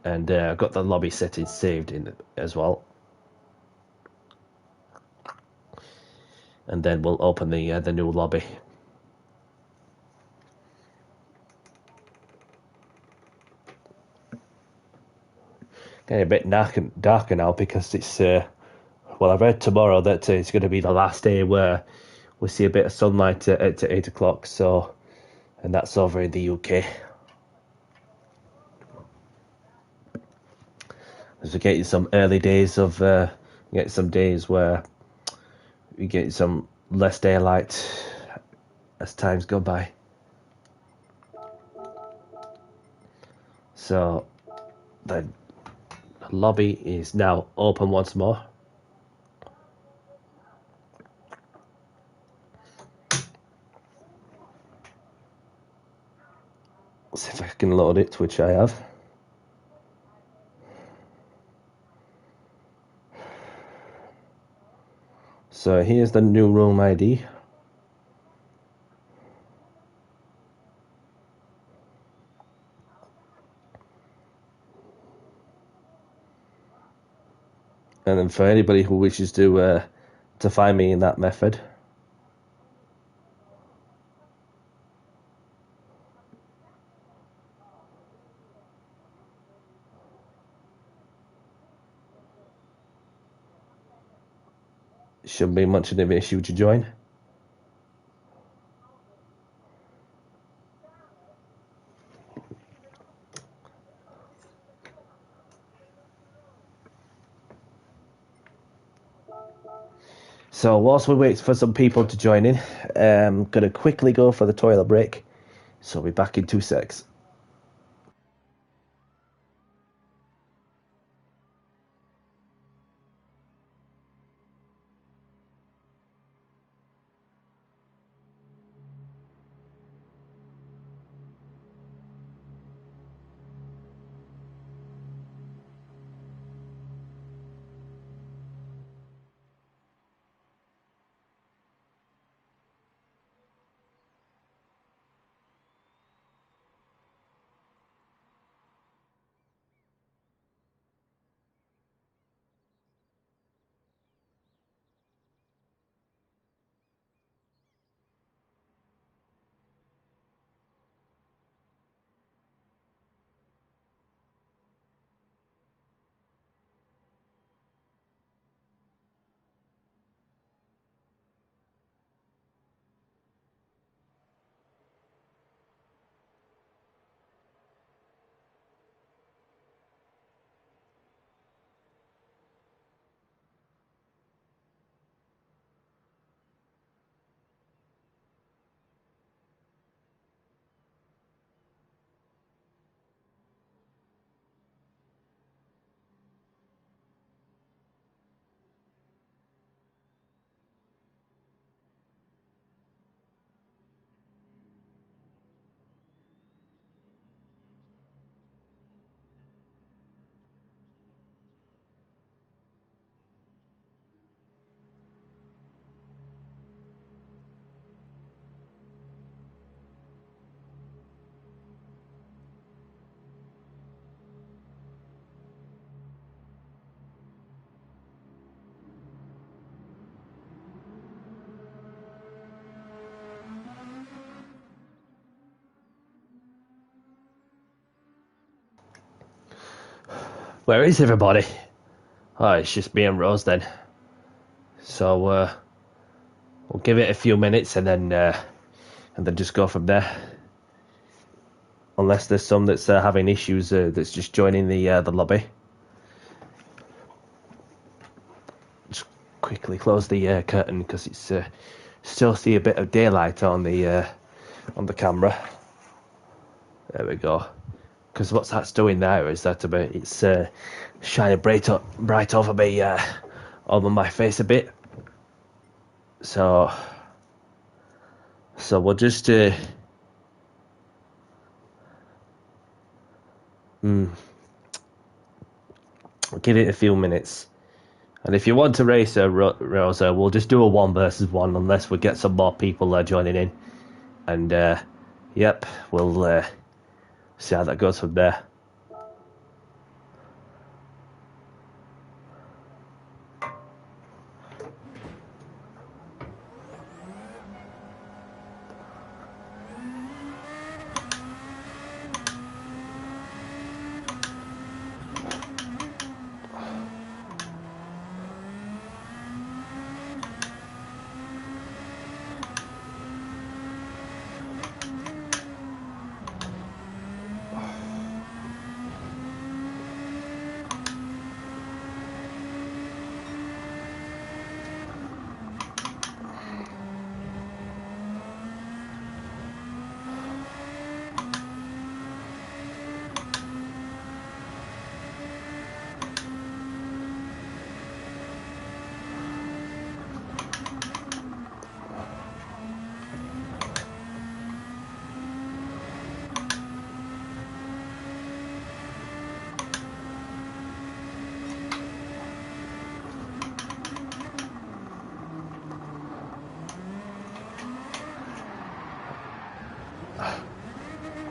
And I've got the lobby settings saved in as well. And then we'll open the new lobby. Getting a bit darker now because it's well, I read tomorrow that it's going to be the last day where we see a bit of sunlight at 8 o'clock. So, and that's over in the UK. As we're getting some early days of get some days where we get some less daylight as times go by. So the lobby is now open once more. See if I can load it, which I have. So here's the new room ID. And then for anybody who wishes to find me in that method, it shouldn't be much of an issue to join. So whilst we wait for some people to join in, I'm going to quickly go for the toilet break. So I'll be back in 2 secs. Where is everybody? Oh, it's just me and Rose then. So we'll give it a few minutes and then just go from there. Unless there's some that's having issues that's just joining the lobby. Just quickly close the curtain because it's still see a bit of daylight on the camera. There we go. Because what that's doing there is that it's shining bright over me, over my face a bit. So we'll just give it a few minutes. And if you want to race Rosa, we'll just do a 1 versus 1 unless we get some more people joining in. And yep, we'll see how that goes from there.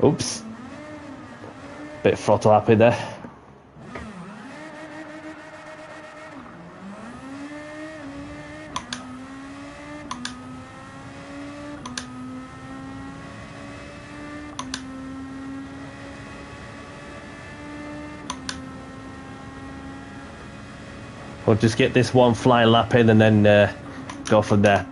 Oops. Bit of throttle happy there. We'll just get this one flying lap in and then go from there.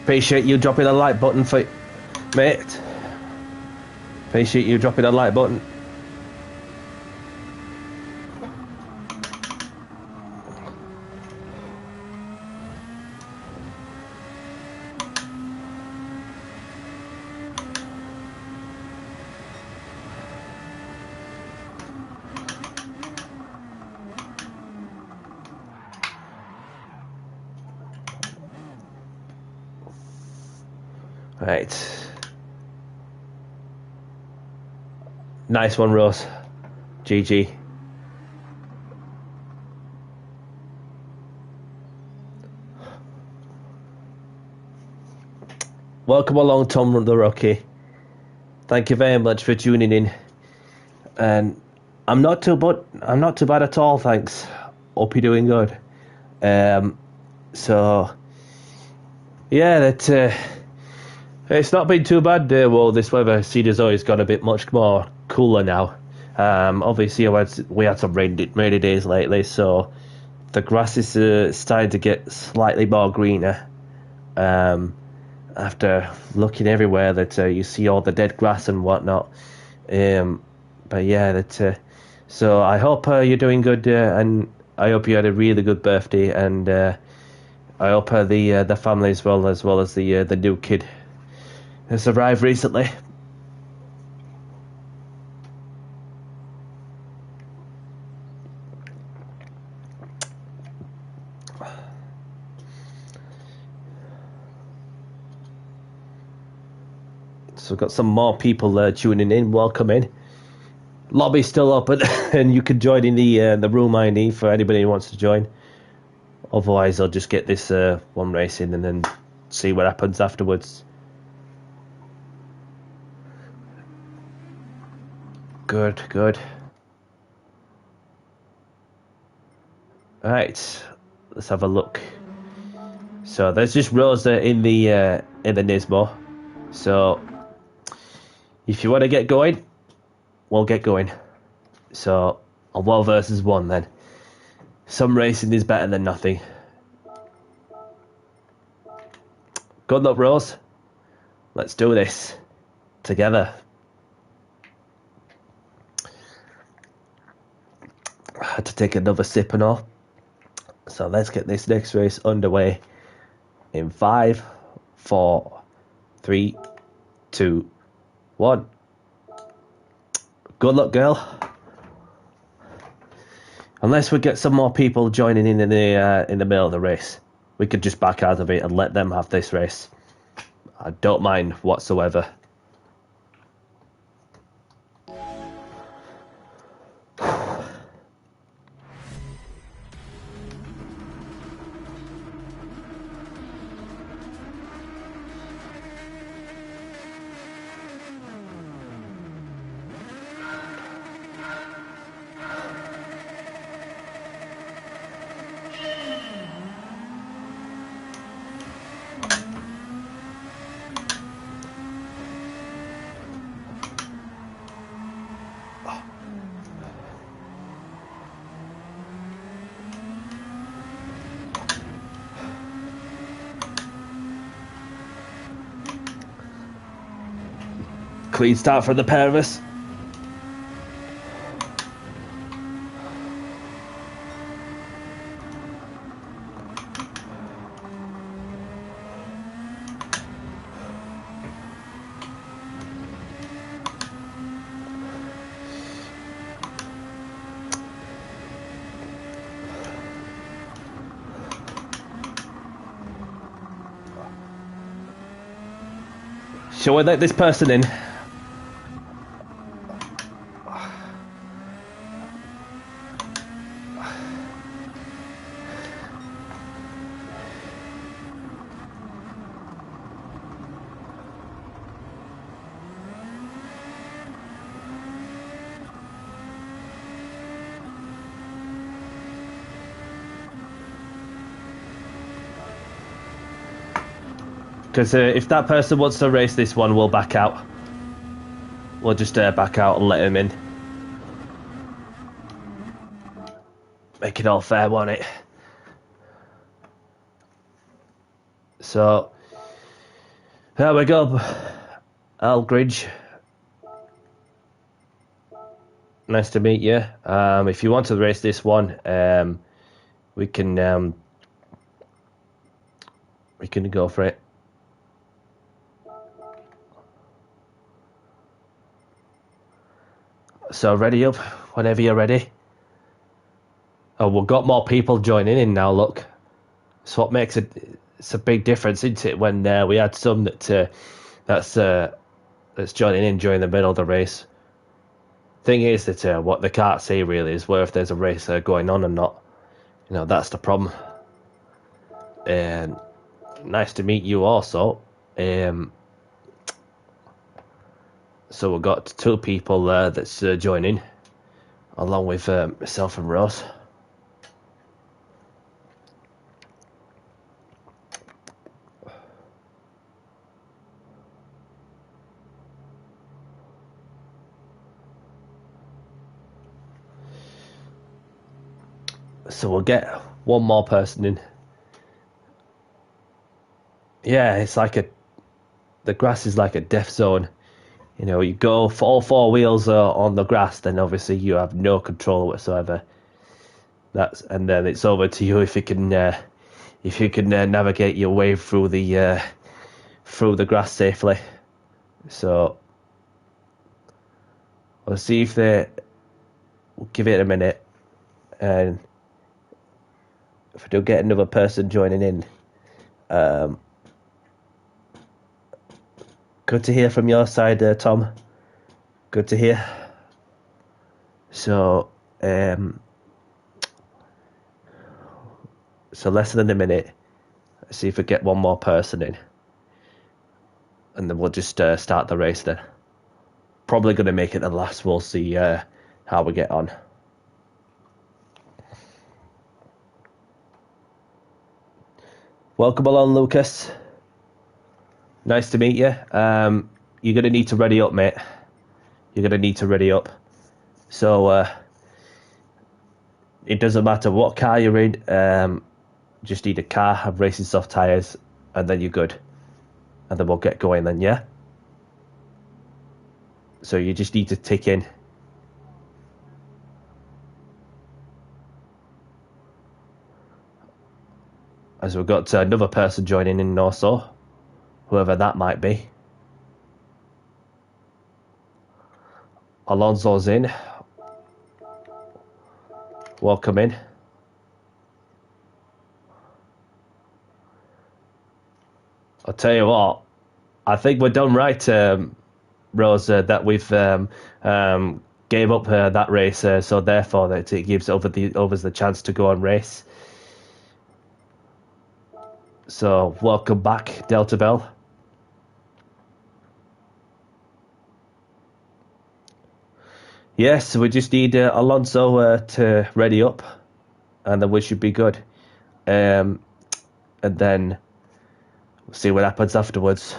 Appreciate you dropping a like button for mate. Appreciate you dropping a like button. Right. Nice one, Rose. GG. Welcome along, Tom the Rookie. Thank you very much for tuning in. And I'm not too bad at all, thanks. Hope you're doing good. So yeah, that it's not been too bad. Well, this weather, see, there's always got a bit much more cooler now. Obviously, we had some rainy days lately, so the grass is starting to get slightly more greener. After looking everywhere, that you see all the dead grass and whatnot. But yeah, so I hope you're doing good, and I hope you had a really good birthday, and I hope the family as well as the new kid has arrived recently. So we've got some more people tuning in. Welcome in. Lobby's still open, and you can join in the room ID for anybody who wants to join. Otherwise, I'll just get this one race in and then see what happens afterwards. Good. Right, let's have a look. So there's just Rosa in the Nismo. So if you want to get going, we'll get going. So a 1 versus 1 then. Some racing is better than nothing. Good luck, Rose. Let's do this together. I had to take another sip and all. So let's get this next race underway in 5, 4, 3, 2, 1. Good luck, girl. Unless we get some more people joining in the middle of the race, we could just back out of it and let them have this race. I don't mind whatsoever. Clean start from the pair of us. Shall we let this person in? Because if that person wants to race this one, we'll back out. We'll just back out and let him in. Make it all fair, won't it? So, there we go. Algridge. Nice to meet you. If you want to race this one, we can go for it. So ready up whenever you're ready. Oh, we've got more people joining in now. Look, so what makes it's a big difference, isn't it? When we had some that's joining in during the middle of the race. Thing is that what they can't see really is where if there's a race going on or not. You know, that's the problem. And nice to meet you also. So we've got 2 people that's joining, along with myself and Rose. So we'll get one more person in. Yeah, it's like the grass is like a death zone. You know, you go for all four wheels on the grass, then obviously you have no control whatsoever. And then it's over to you if you can navigate your way through the grass safely. So we'll see if we'll give it a minute, and if we do get another person joining in, good to hear from your side, Tom. Good to hear. So, so less than a minute. Let's see if we get one more person in, and then we'll just start the race then. Probably going to make it the last. We'll see how we get on. Welcome along, Lucas. Nice to meet you. You're going to need to ready up, mate. You're going to need to ready up. So it doesn't matter what car you're in. Just need a car, have racing soft tyres, and then you're good. And then we'll get going then, yeah? So you just need to tick in. As we've got another person joining in also, whoever that might be. Alonso's in. Welcome in. I'll tell you what, I think we're done right, Rose, that we've gave up that race, so therefore that it gives others the chance to go and race. So welcome back, Delta Bell. Yes, we just need Alonso to ready up, and then we should be good. And then we'll see what happens afterwards.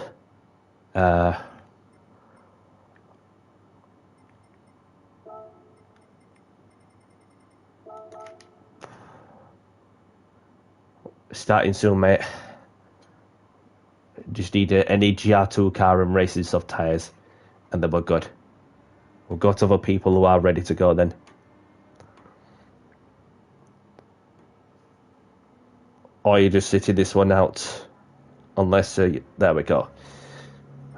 Starting soon, mate. Just need any GR2 car and racing soft tyres, and then we're good. We'll go to other people who are ready to go then. Or you just sitting this one out. Unless, there we go.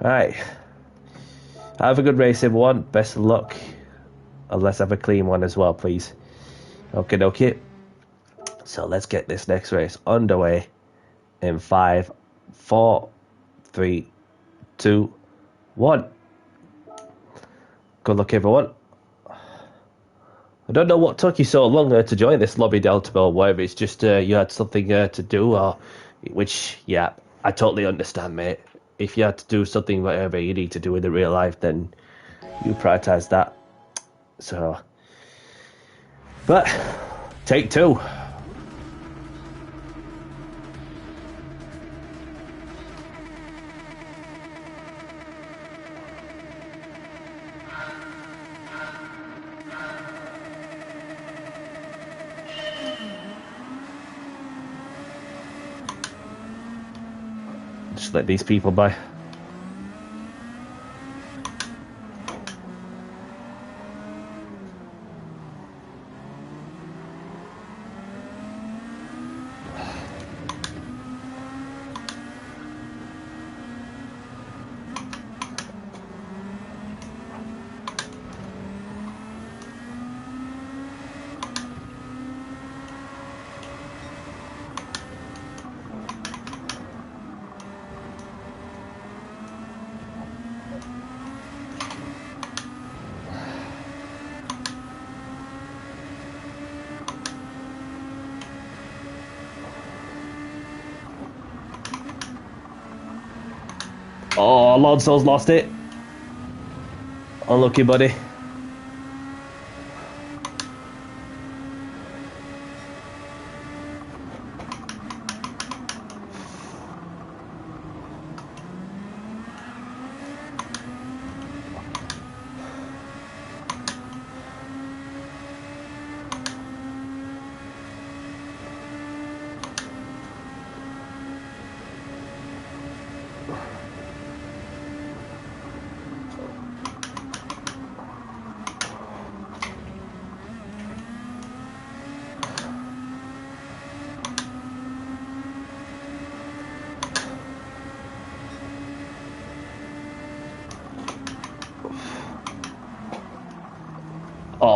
Alright. Have a good race, everyone. Best of luck. And let's have a clean one as well, please. Okay. So let's get this next race underway in 5, 4, 3, 2, 1. Good luck, everyone. I don't know what took you so long to join this lobby, Delta Bell, whether it's just you had something to do, or which, yeah, I totally understand, mate. If you had to do something, whatever you need to do in the real life, then you prioritise that. So, but, take 2. Just let these people by. Oh, Alonso's lost it. Unlucky, buddy.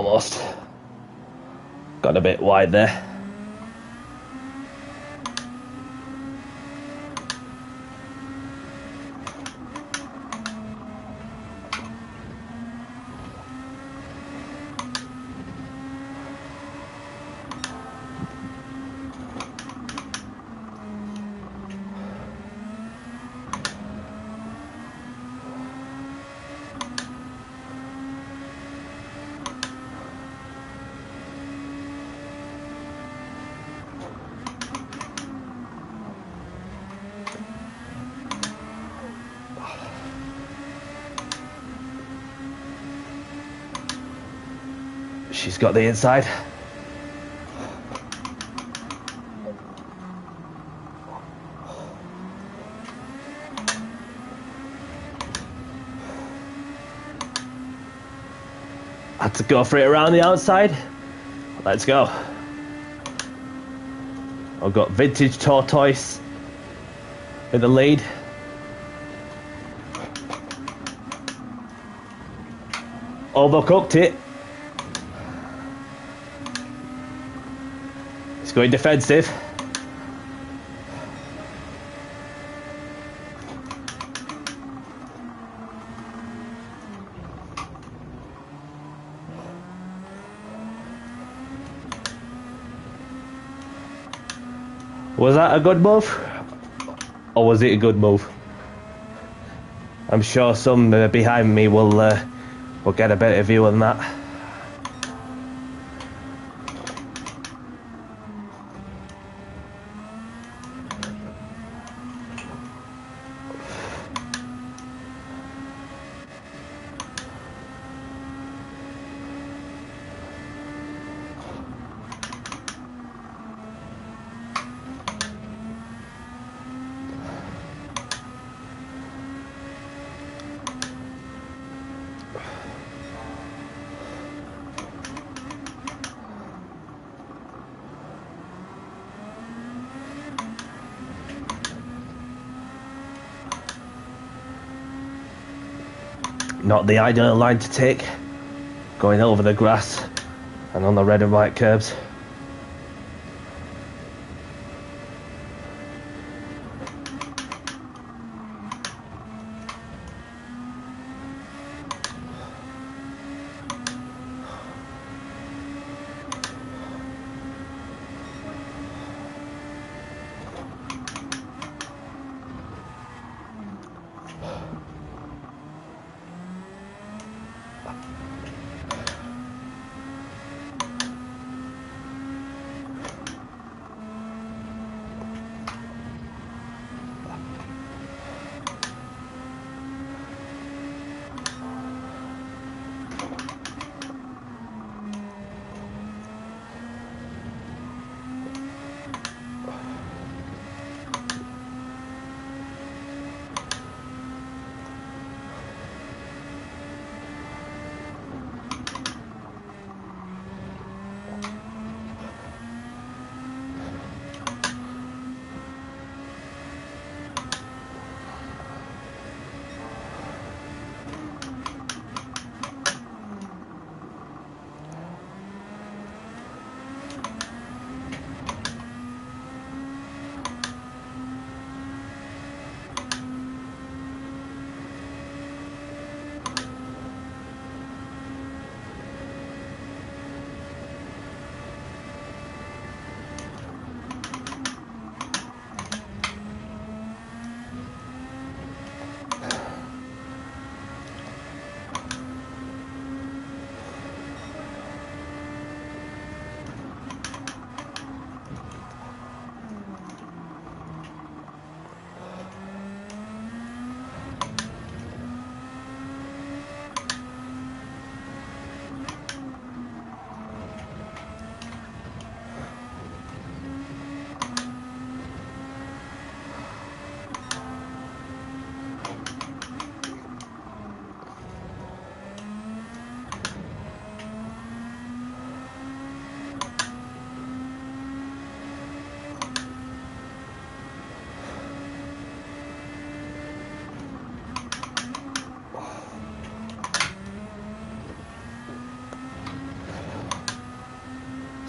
Almost. Got a bit wide there. She's got the inside. Had to go for it around the outside. Let's go. I've got Vintage Tortoise in the lead. Overcooked it. It's going defensive. Was that a good move? Or was it a good move? I'm sure some behind me will get a better view on that. Not the ideal line to take, going over the grass and on the red and white curbs.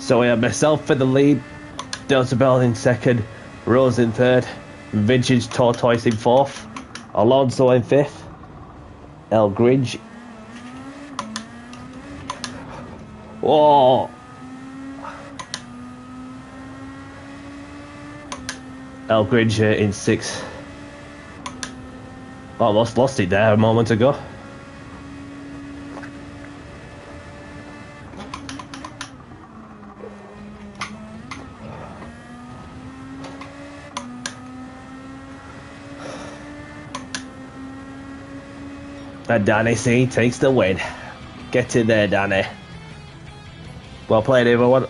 So we have myself for the lead, Delta Bell in second, Rose in third, Vintage Tortoise in fourth, Alonso in fifth, El Grinch. Oh! El Grinch in sixth. Almost lost it there a moment ago. And Danny C takes the win. Get in there, Danny. Well played, everyone.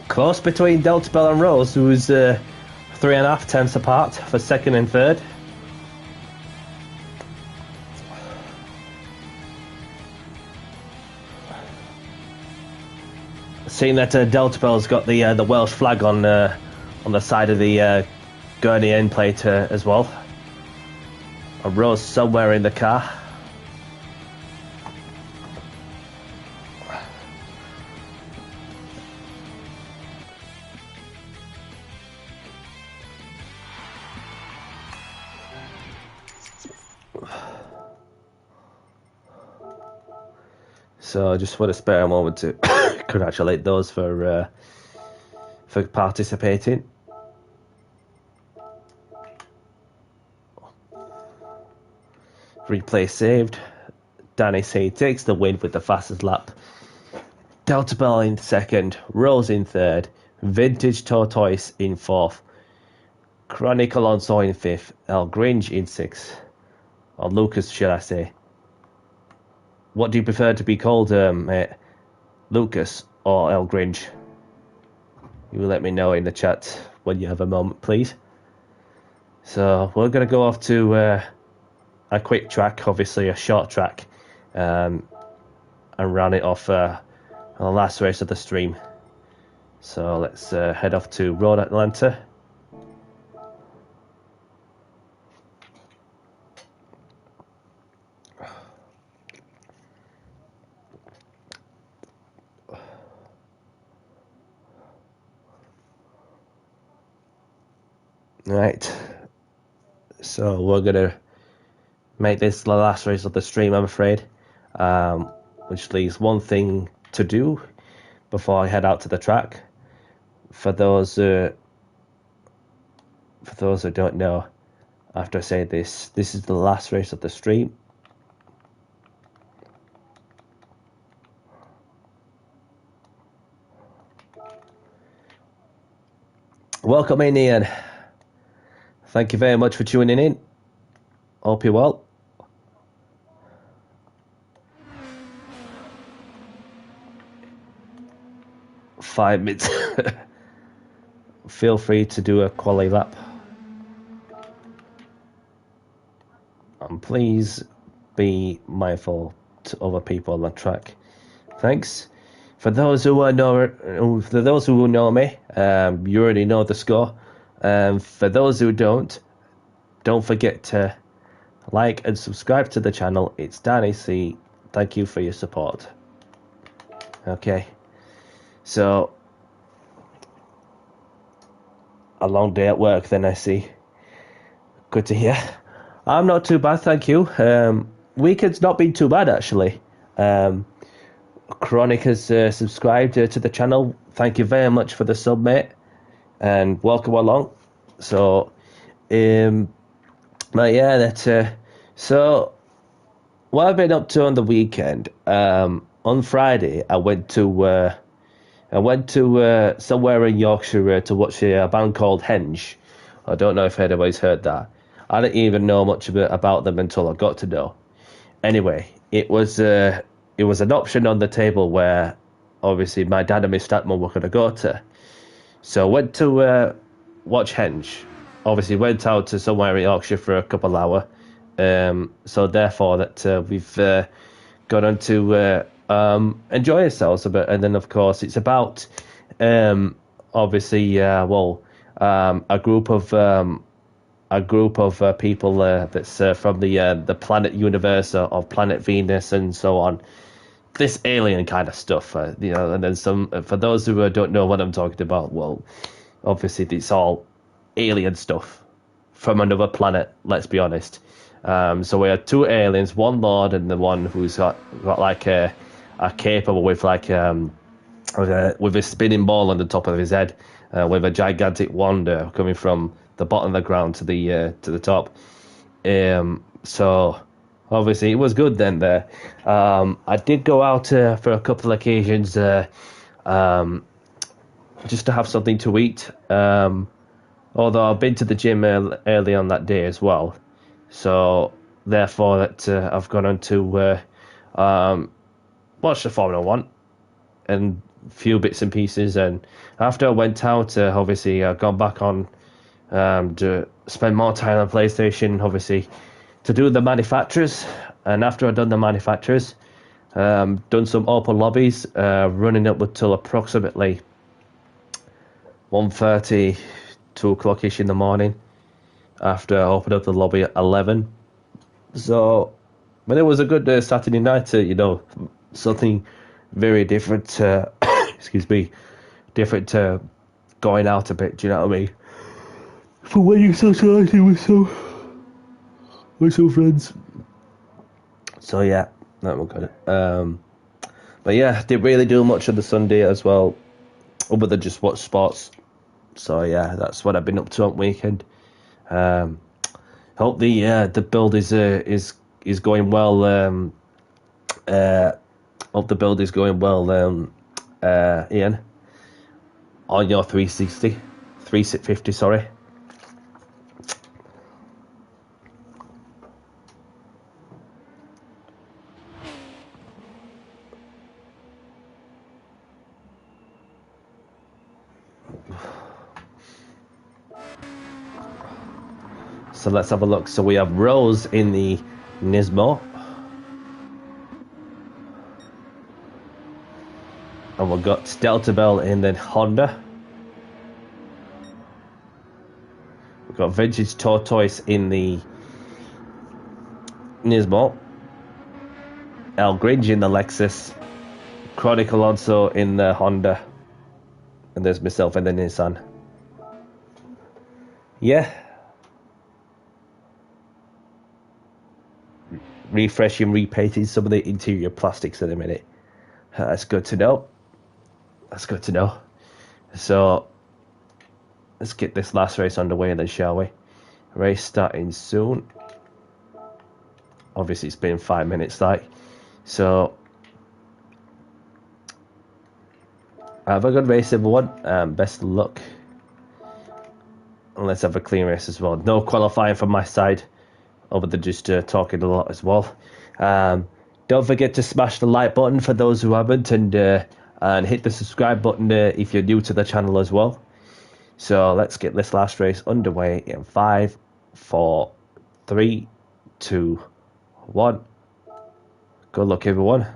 Close between Delta Bell and Rose, who was 3.5 tenths apart for second and third. Seeing that Delta Bell's got the Welsh flag on the side of the gurney end plate as well. A Rose somewhere in the car. So I just want to spare a moment to congratulate those for participating. Replay saved. Danny C takes the win with the fastest lap. Delta Bell in second, Rose in third, Vintage Tortoise in fourth, Chronic Alonso in fifth, El Grinch in sixth, or Lucas, should I say. What do you prefer to be called, mate? Lucas or El Grinch? You will let me know in the chat when you have a moment, please. So we're going to go off to a quick track, obviously a short track, and run it off on the last race of the stream. So let's head off to Road Atlanta. Right, so we're gonna make this the last race of the stream, I'm afraid, which leaves one thing to do before I head out to the track. For those who don't know, after I say this is the last race of the stream. Welcome in, Ian. Thank you very much for tuning in. Hope you're well. Five minutes. Feel free to do a quali lap. And please be mindful to other people on the track. Thanks. For those who know me, you already know the score. For those who don't forget to like and subscribe to the channel. It's Danny C. Thank you for your support. Okay, so a long day at work then, I see. Good to hear. I'm not too bad, thank you. Weekend's not been too bad, actually. Chronic has subscribed to the channel. Thank you very much for the sub, mate, and welcome along. So but yeah, that's so what I've been up to on the weekend. On Friday I went to somewhere in Yorkshire to watch a band called Henge. I don't know if anybody's heard that. I didn't even know much about them until I got to know. Anyway, it was an option on the table where obviously my dad and my stepmom were going to go to. So I went to watch Henge. Obviously went out to somewhere in Yorkshire for a couple of hours. So therefore that we've gone on to enjoy ourselves a bit. And then of course it's about obviously a group of a group of people that's from the planet universe of planet Venus and so on. This alien kind of stuff, you know, and then some. For those who don't know what I'm talking about, well, obviously it's all alien stuff from another planet. Let's be honest. So we had two aliens, one lord and the one who's got like a capable with like with a spinning ball on the top of his head, with a gigantic wand coming from the bottom of the ground to the top. So obviously it was good then there. I did go out for a couple of occasions just to have something to eat. Although I've been to the gym early on that day as well. So therefore that I've gone on to watch the Formula 1 and a few bits and pieces. And after I went out, obviously I got back on to spend more time on PlayStation, obviously, to do the manufacturers. And after I'd done the manufacturers, done some open lobbies, running up until approximately 1:30, 2 o'clock-ish in the morning, after I opened up the lobby at 11. So, but it was a good Saturday night, you know, something very different, excuse me, different going out a bit, do you know what I mean? For when you're socializing with some friends. So yeah, that was good. But yeah, didn't really do much on the Sunday as well, other than just watch sports. So yeah, that's what I've been up to on weekend. Hope the build is going well. Hope the build is going well, Ian. On your 350, sorry. So let's have a look. So we have Rose in the Nismo. And we've got Delta Bell in the Honda. We've got Vintage Tortoise in the Nismo. El Gringe in the Lexus. Chronic Alonso in the Honda. And there's myself in the Nissan. Yeah. Refreshing, repainting some of the interior plastics in a minute. That's good to know. That's good to know. So let's get this last race underway then, shall we? Race starting soon. Obviously it's been 5 minutes like. So have a good race everyone. Best of luck. And let's have a clean race as well. No qualifying from my side, other than just talking a lot as well. Don't forget to smash the like button for those who haven't, and hit the subscribe button if you're new to the channel as well. So let's get this last race underway in 5, 4, 3, 2, 1. Good luck everyone.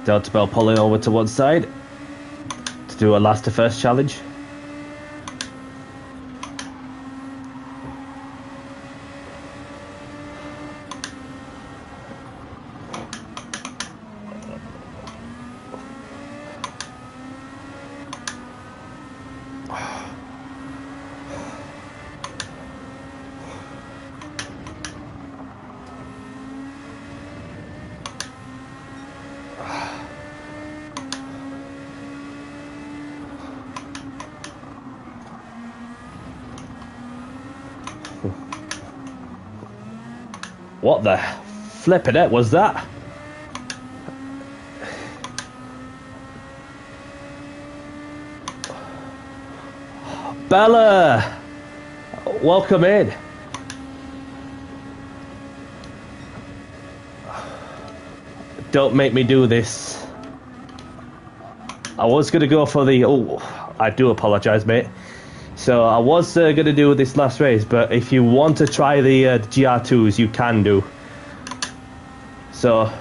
Delta Bell pulling over to one side to do a last to first challenge. What the flippin' it was that? Bella, welcome in. Don't make me do this. I was going to go for the... Oh, I do apologise, mate. So I was going to do this last race, but if you want to try the GR2s, you can do. So...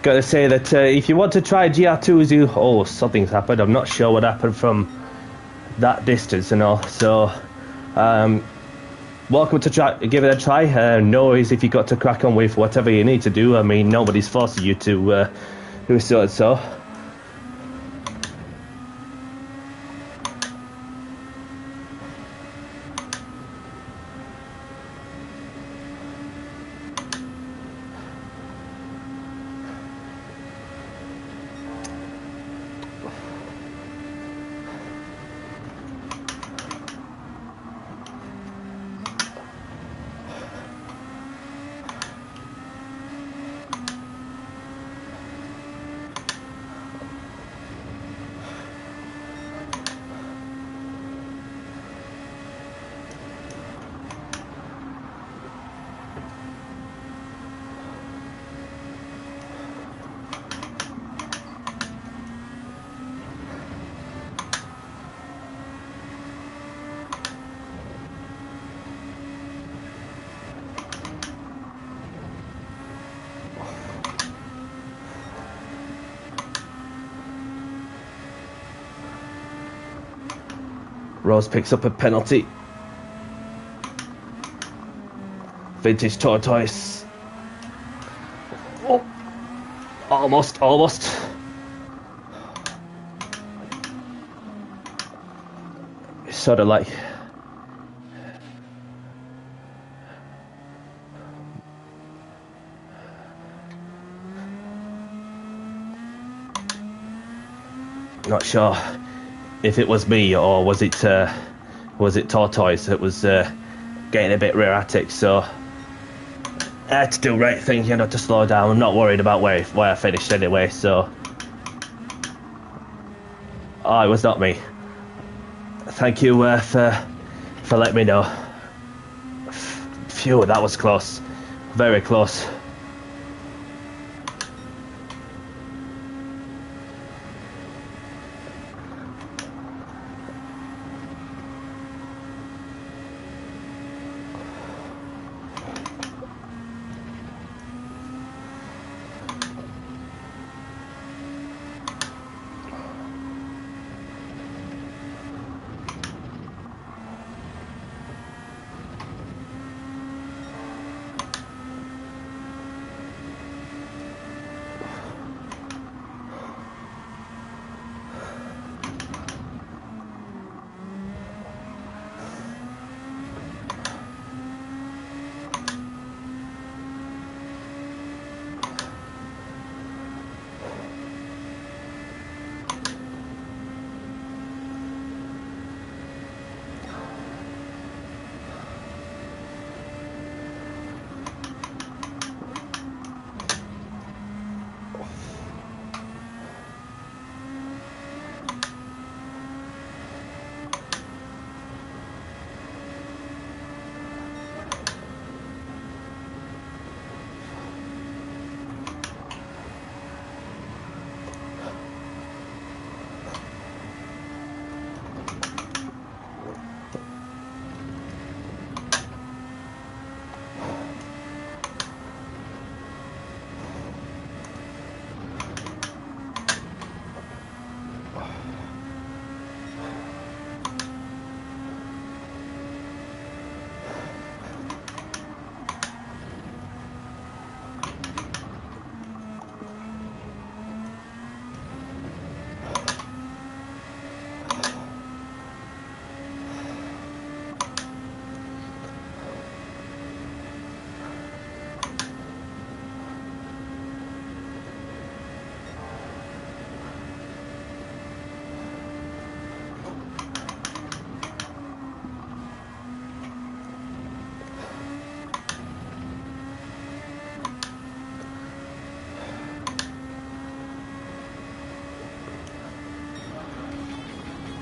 Gotta say that if you want to try GR2s, you... Oh, something's happened. I'm not sure what happened from that distance and all. So, welcome to give it a try. No worries if you got to crack on with whatever you need to do. I mean, nobody's forcing you to do so and so. Rose picks up a penalty. Vintage tortoise. Oh, almost. It's sort of like... Not sure if it was me or was it tortoise that was getting a bit erratic, so I had to do the right thing, you know, to slow down. I'm not worried about where I finished anyway, so... Oh, it was not me. Thank you for letting me know. Phew, that was close. Very close.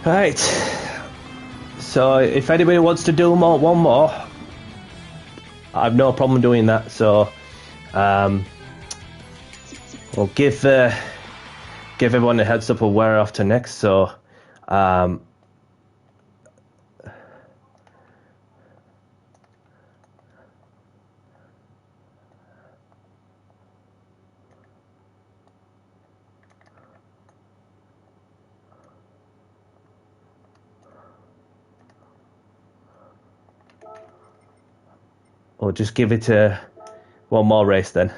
Right. So if anybody wants to do one more, I have no problem doing that. So we'll give everyone a heads up of where we're off to next. So we'll just give it one more race then.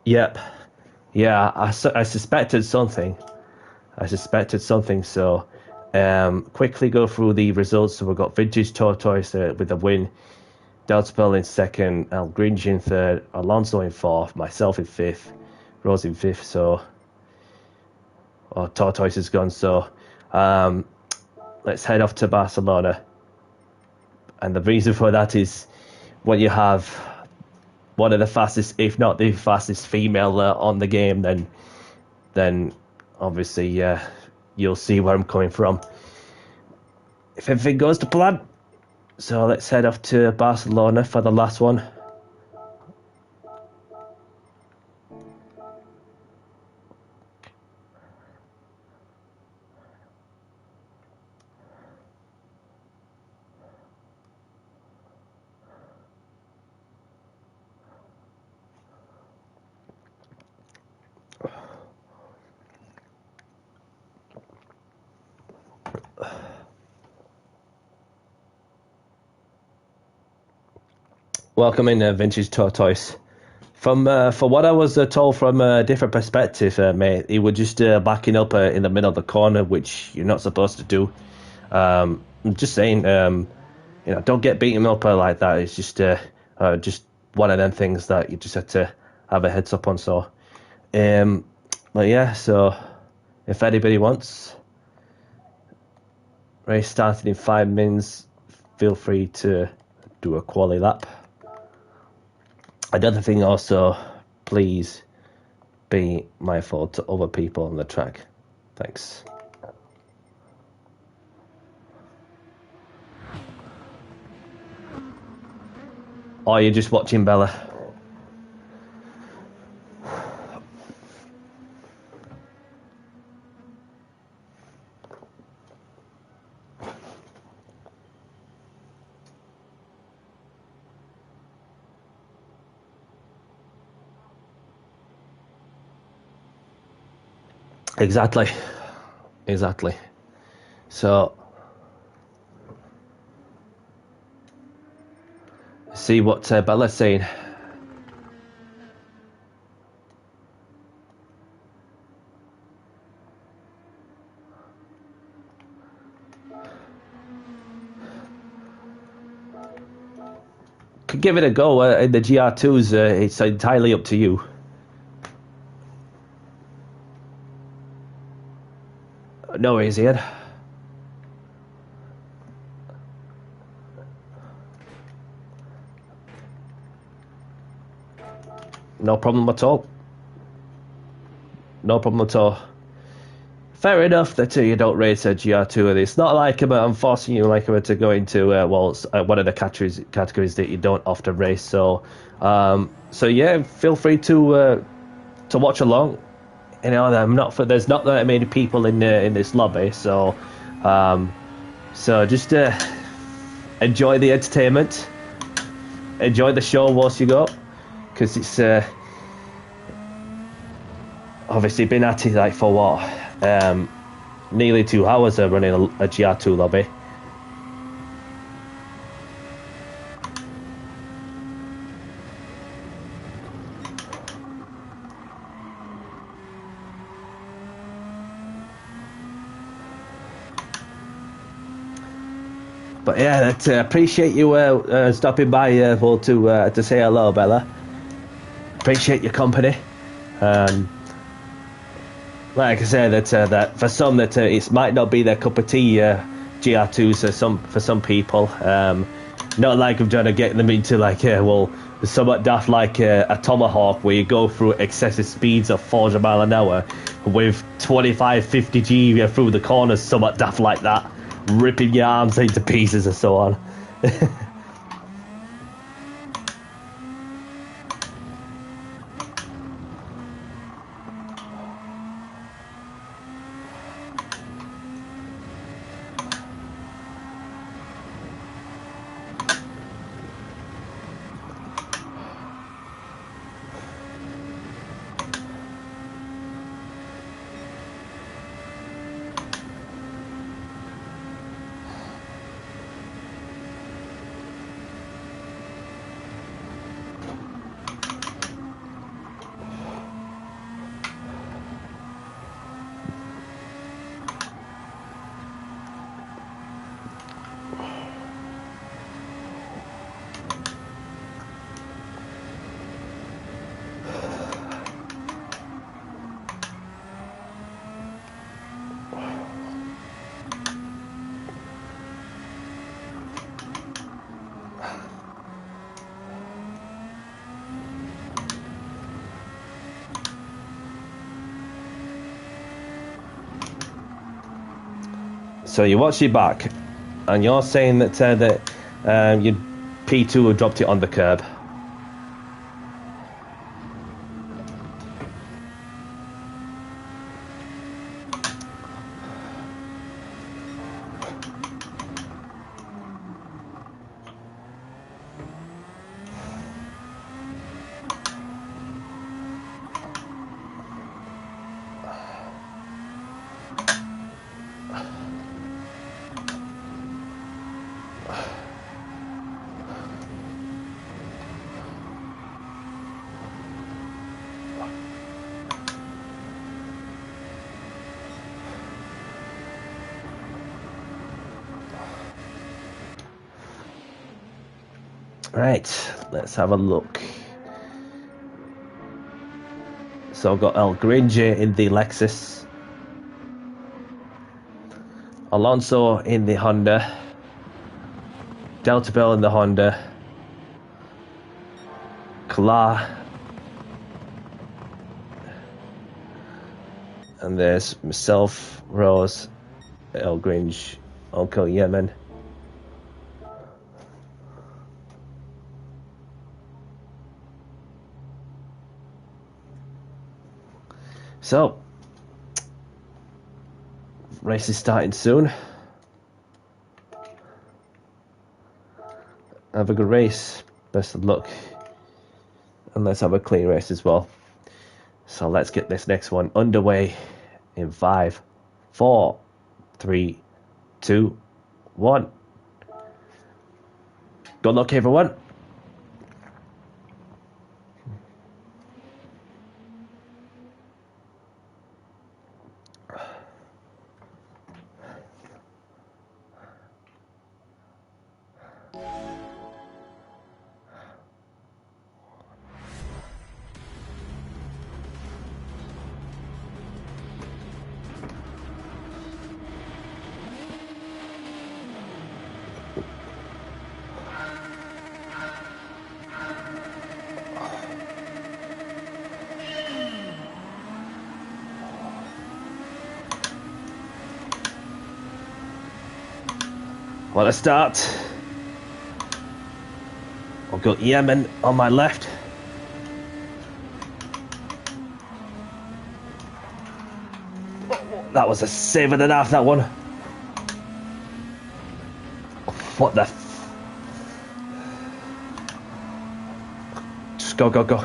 Yep. Yeah, I suspected something. So quickly go through the results. So we've got Vintage Tortoise with a win, Deltapel in second, El Gringe in third, Alonso in fourth, myself in fifth, Rose in fifth. So Tortoise is gone. So let's head off to Barcelona. And the reason for that is when you have one of the fastest, if not the fastest female on the game, then obviously you'll see where I'm coming from if everything goes to plan. So let's head off to Barcelona for the last one. Welcome in, Vintage Tortoise. For what I was told from a different perspective, mate, he was just backing up in the middle of the corner, which you're not supposed to do. I'm just saying, don't get beaten up like that. It's just one of them things that you just have to have a heads up on. So, but yeah, so if anybody wants, race starting in 5 minutes, feel free to do a quali lap. Another thing also, please be mindful to other people on the track. Thanks. Or you're just watching Bella. Exactly. So, see what Bella's saying. Could give it a go in the GR2s. It's entirely up to you. No worries, Ian. No problem at all. Fair enough that you don't race a GR2, and it's not like I'm forcing you to go into one of the categories that you don't often race. So yeah, feel free to watch along. You know, there's not that many people in this lobby, so just enjoy the entertainment, enjoy the show whilst you go, because it's obviously been at it for what, nearly 2 hours running a GR2 lobby. But yeah, appreciate you stopping by to say hello, Bella. Appreciate your company. Like I said, that for some it might not be their cup of tea. GR2s for some people. Not like I'm trying to get them into somewhat daft like a tomahawk where you go through excessive speeds of 400 mile an hour with 25-50 G through the corners, somewhat daft like that, ripping your arms into pieces and so on. So you watch your back, and you're saying that your P2 dropped it on the curb. Right, let's have a look. So I've got El Gringe in the Lexus, Alonso in the Honda, Delta Bell in the Honda, Kla, and there's myself, Rose, El Gringe, Uncle Yemen. So, race is starting soon. Have a good race. Best of luck. And let's have a clean race as well. So let's get this next one underway in 5, 4, 3, 2, 1. Good luck, everyone. Well, let's start. I've got Yemen on my left. That was a 7.5, that one. What the just go, go, go.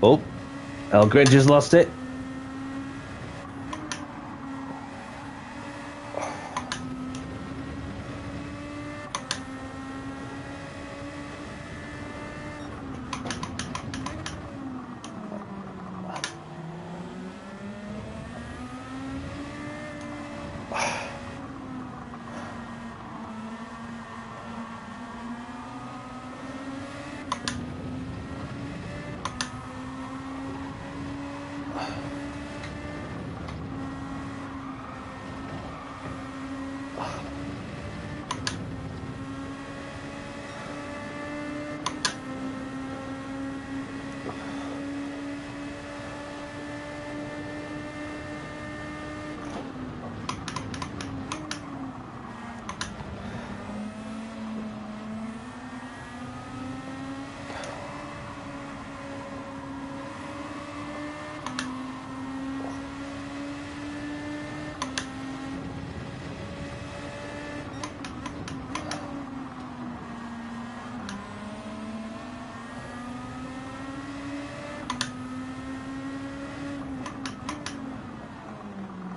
Oh, El Gringe has lost it.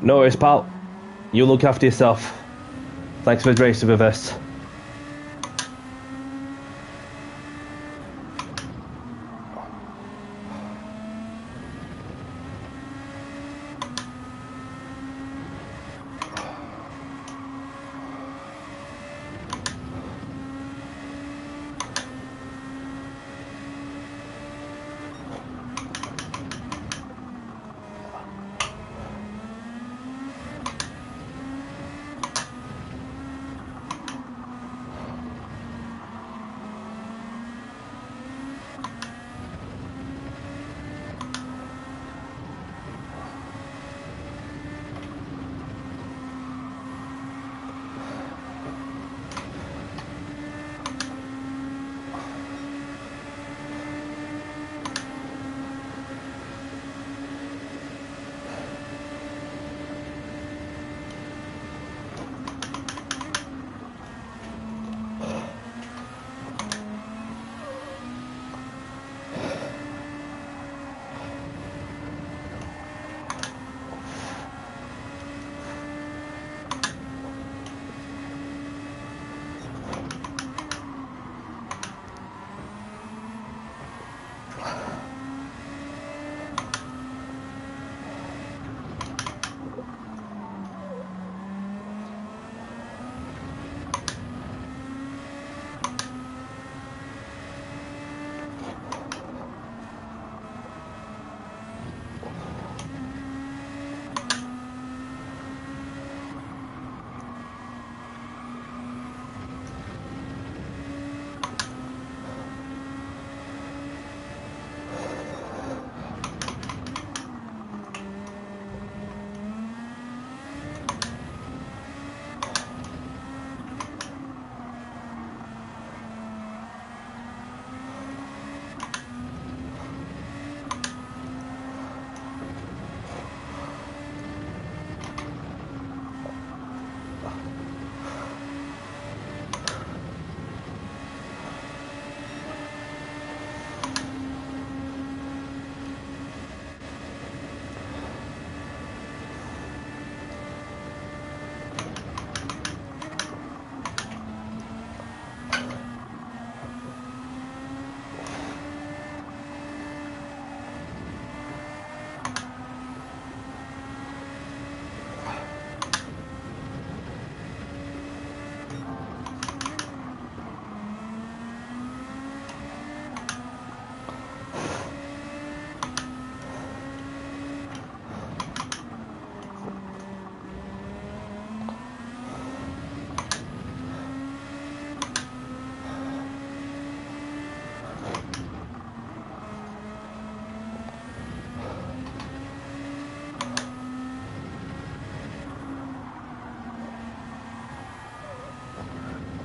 No worries, pal. You look after yourself. Thanks for racing with us.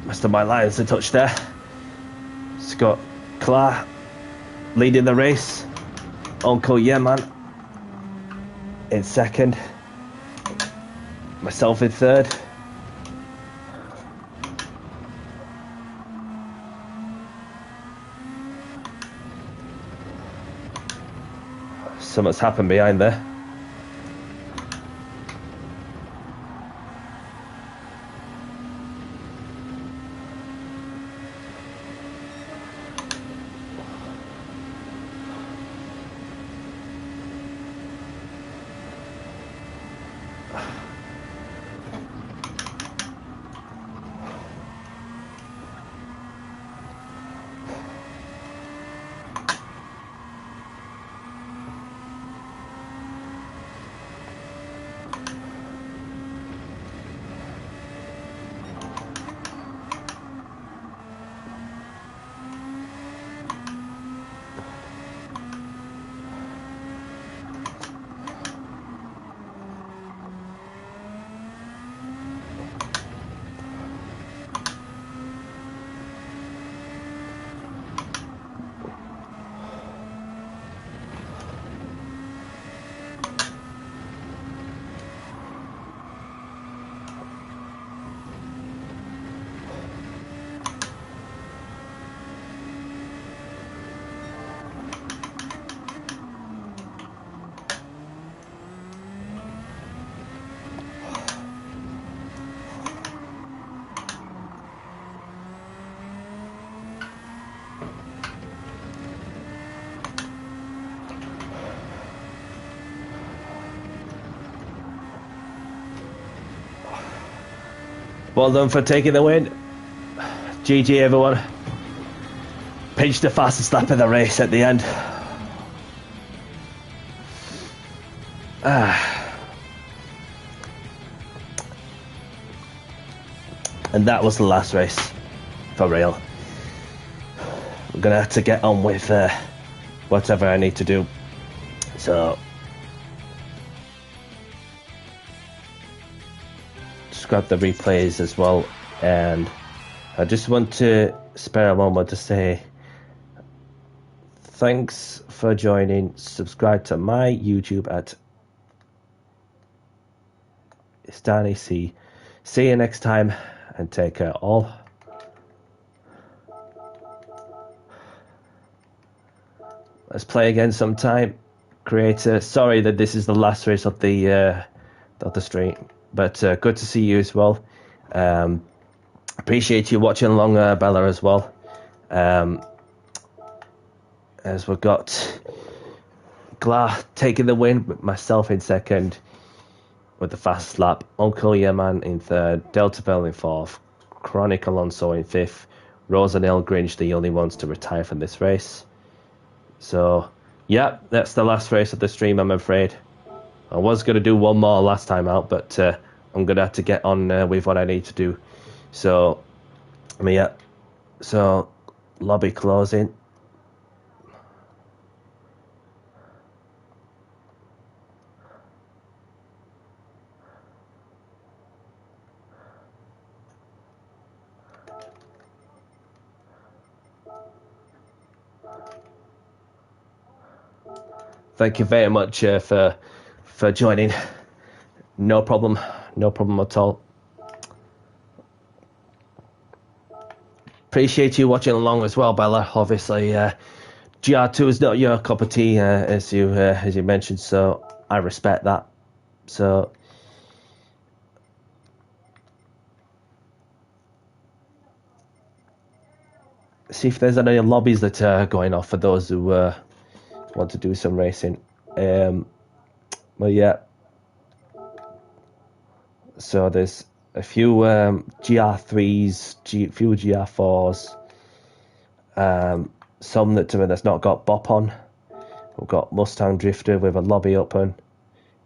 Must have my lines a touch there. Scott Clark leading the race. Uncle Yeman in second. Myself in third. Something's happened behind there. Well done for taking the win. GG everyone. Pinched the fastest lap of the race at the end. And that was the last race. For real. I'm gonna have to get on with whatever I need to do. So just grab the replays as well, and I just want to spare a moment to say thanks for joining. Subscribe to my YouTube at Stanley C. See you next time and take care all. Let's play again sometime. Creator, sorry that this is the last race of the stream, but good to see you as well. Appreciate you watching along, Bella, as well. As we've got Gla taking the win, with myself in second with the fastest lap, Uncle Yeman in third, Delta Bell in fourth, Chronic Alonso in fifth, Rose and El Grinch the only ones to retire from this race. So, yeah, that's the last race of the stream, I'm afraid. I was going to do one more last time out, but I'm going to have to get on with what I need to do. So, yeah. So, lobby closing. Thank you very much for joining. No problem at all. Appreciate you watching along as well, Bella. Obviously, GR2 is not your cup of tea, as you mentioned, so I respect that. So, see if there's any lobbies that are going off for those who want to do some racing. Well, yeah. So there's a few GR3s, few GR4s, some that's not got Bop on. We've got Mustang Drifter with a lobby open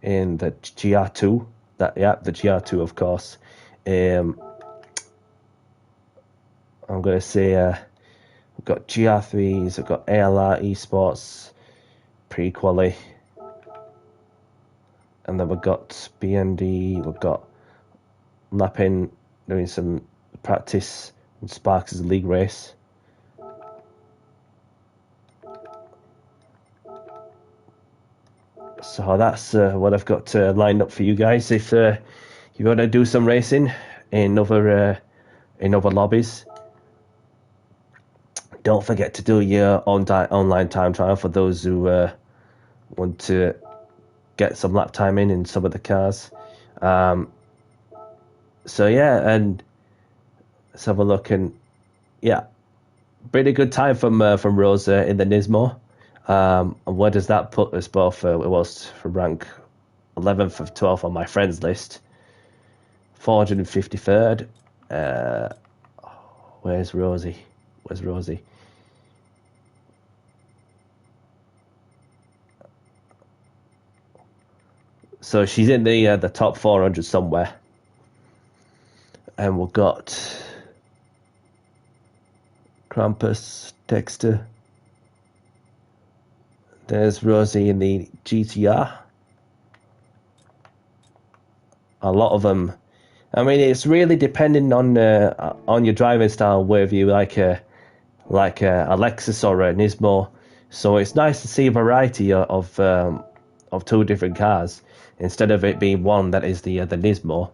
in the GR2. The GR2, of course. I'm going to say we've got GR3s, we've got ALR Esports, pre-quali. And then we've got BND, we've got Lappin doing some practice in Sparks' league race. So that's what I've got lined up for you guys. If you want to do some racing in other lobbies, don't forget to do your online time trial for those who want to get some lap time in some of the cars. So yeah, and let's have a look, and yeah, pretty good time from Rosa in the Nismo. And where does that put us both? It was from rank 11th of 12th on my friends list. 453rd. Where's Rosie? Where's Rosie? So she's in the top 400 somewhere. And we've got Krampus, Dexter. There's Rosie in the GTR. A lot of them. I mean, it's really depending on your driving style, whether you like a Lexus or a Nismo. So it's nice to see a variety of two different cars instead of it being one that is the Nismo.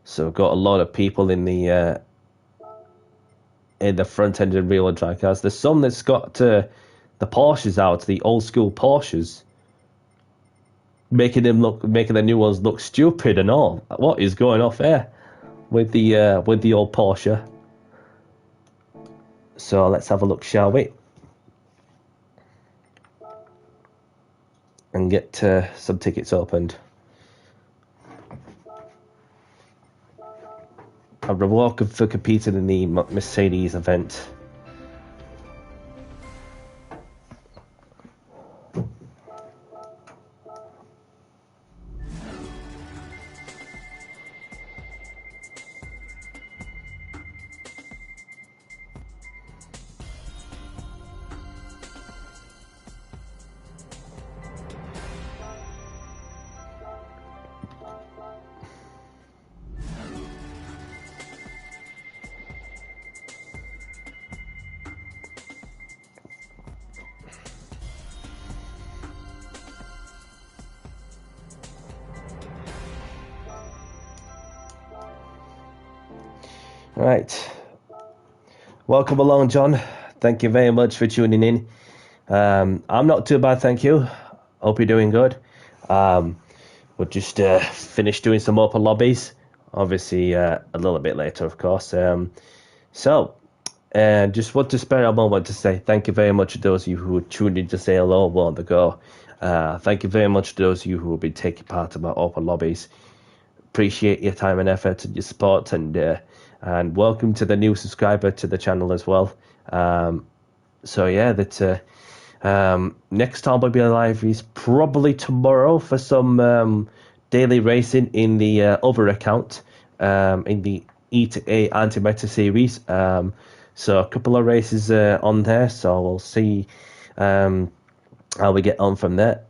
So we've got a lot of people in the front-ended rear-wheel drive cars. There's some that's got the Porsches out, the old school Porsches, making the new ones look stupid and all. What is going off there with the old Porsche? So let's have a look, shall we? And get some tickets opened. a reward for competing in the Mercedes event. Right. Welcome along, John. Thank you very much for tuning in. I'm not too bad, thank you. Hope you're doing good. We'll just finish doing some open lobbies. Obviously, a little bit later, of course. Just want to spare a moment to say thank you very much to those of you who tuned in to say hello a while ago. Thank you very much to those of you who will be taking part in my open lobbies. Appreciate your time and effort and your support, and welcome to the new subscriber to the channel as well. Next time we'll be live is probably tomorrow for some daily racing in the other account, in the E2A Anti-Meta series. So a couple of races on there, so we'll see how we get on from there.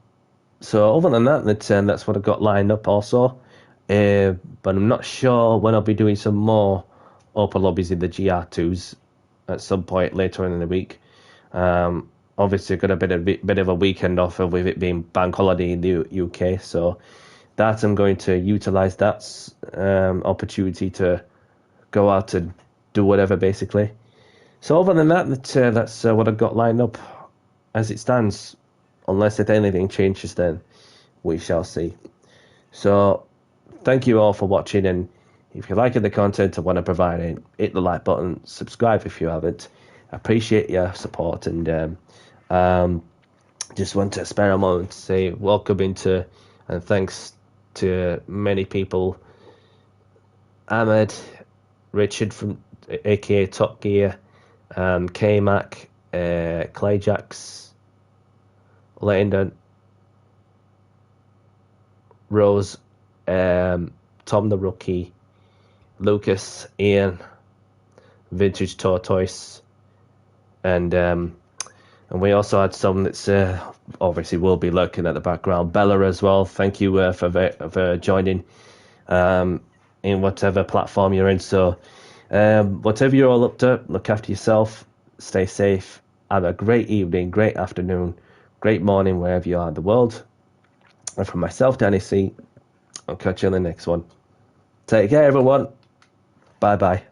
So other than that, that's what I've got lined up also. But I'm not sure when I'll be doing some more open lobbies in the GR2s at some point later in the week. Obviously, got a bit of a weekend off with it being bank holiday in the UK, so that I'm going to utilise that opportunity to go out and do whatever, basically. So other than that, that's what I've got lined up as it stands. Unless if anything changes, then we shall see. So thank you all for watching, and if you're liking the content I want to provide it, hit the like button, subscribe if you haven't. I appreciate your support, and just want to spare a moment to say welcome into and thanks to many people. Ahmed, Richard from aka Top Gear, K-Mac, Clayjax, Landon, Rose, Tom the Rookie, Lucas, Ian, Vintage Tortoise, and we also had some that's obviously will be lurking at the background. Bella as well. Thank you for joining in whatever platform you're in. So whatever you're all up to, look after yourself, stay safe, have a great evening, great afternoon, great morning wherever you are in the world. And from myself, Danny C, I'll catch you in the next one. Take care, everyone. Bye-bye.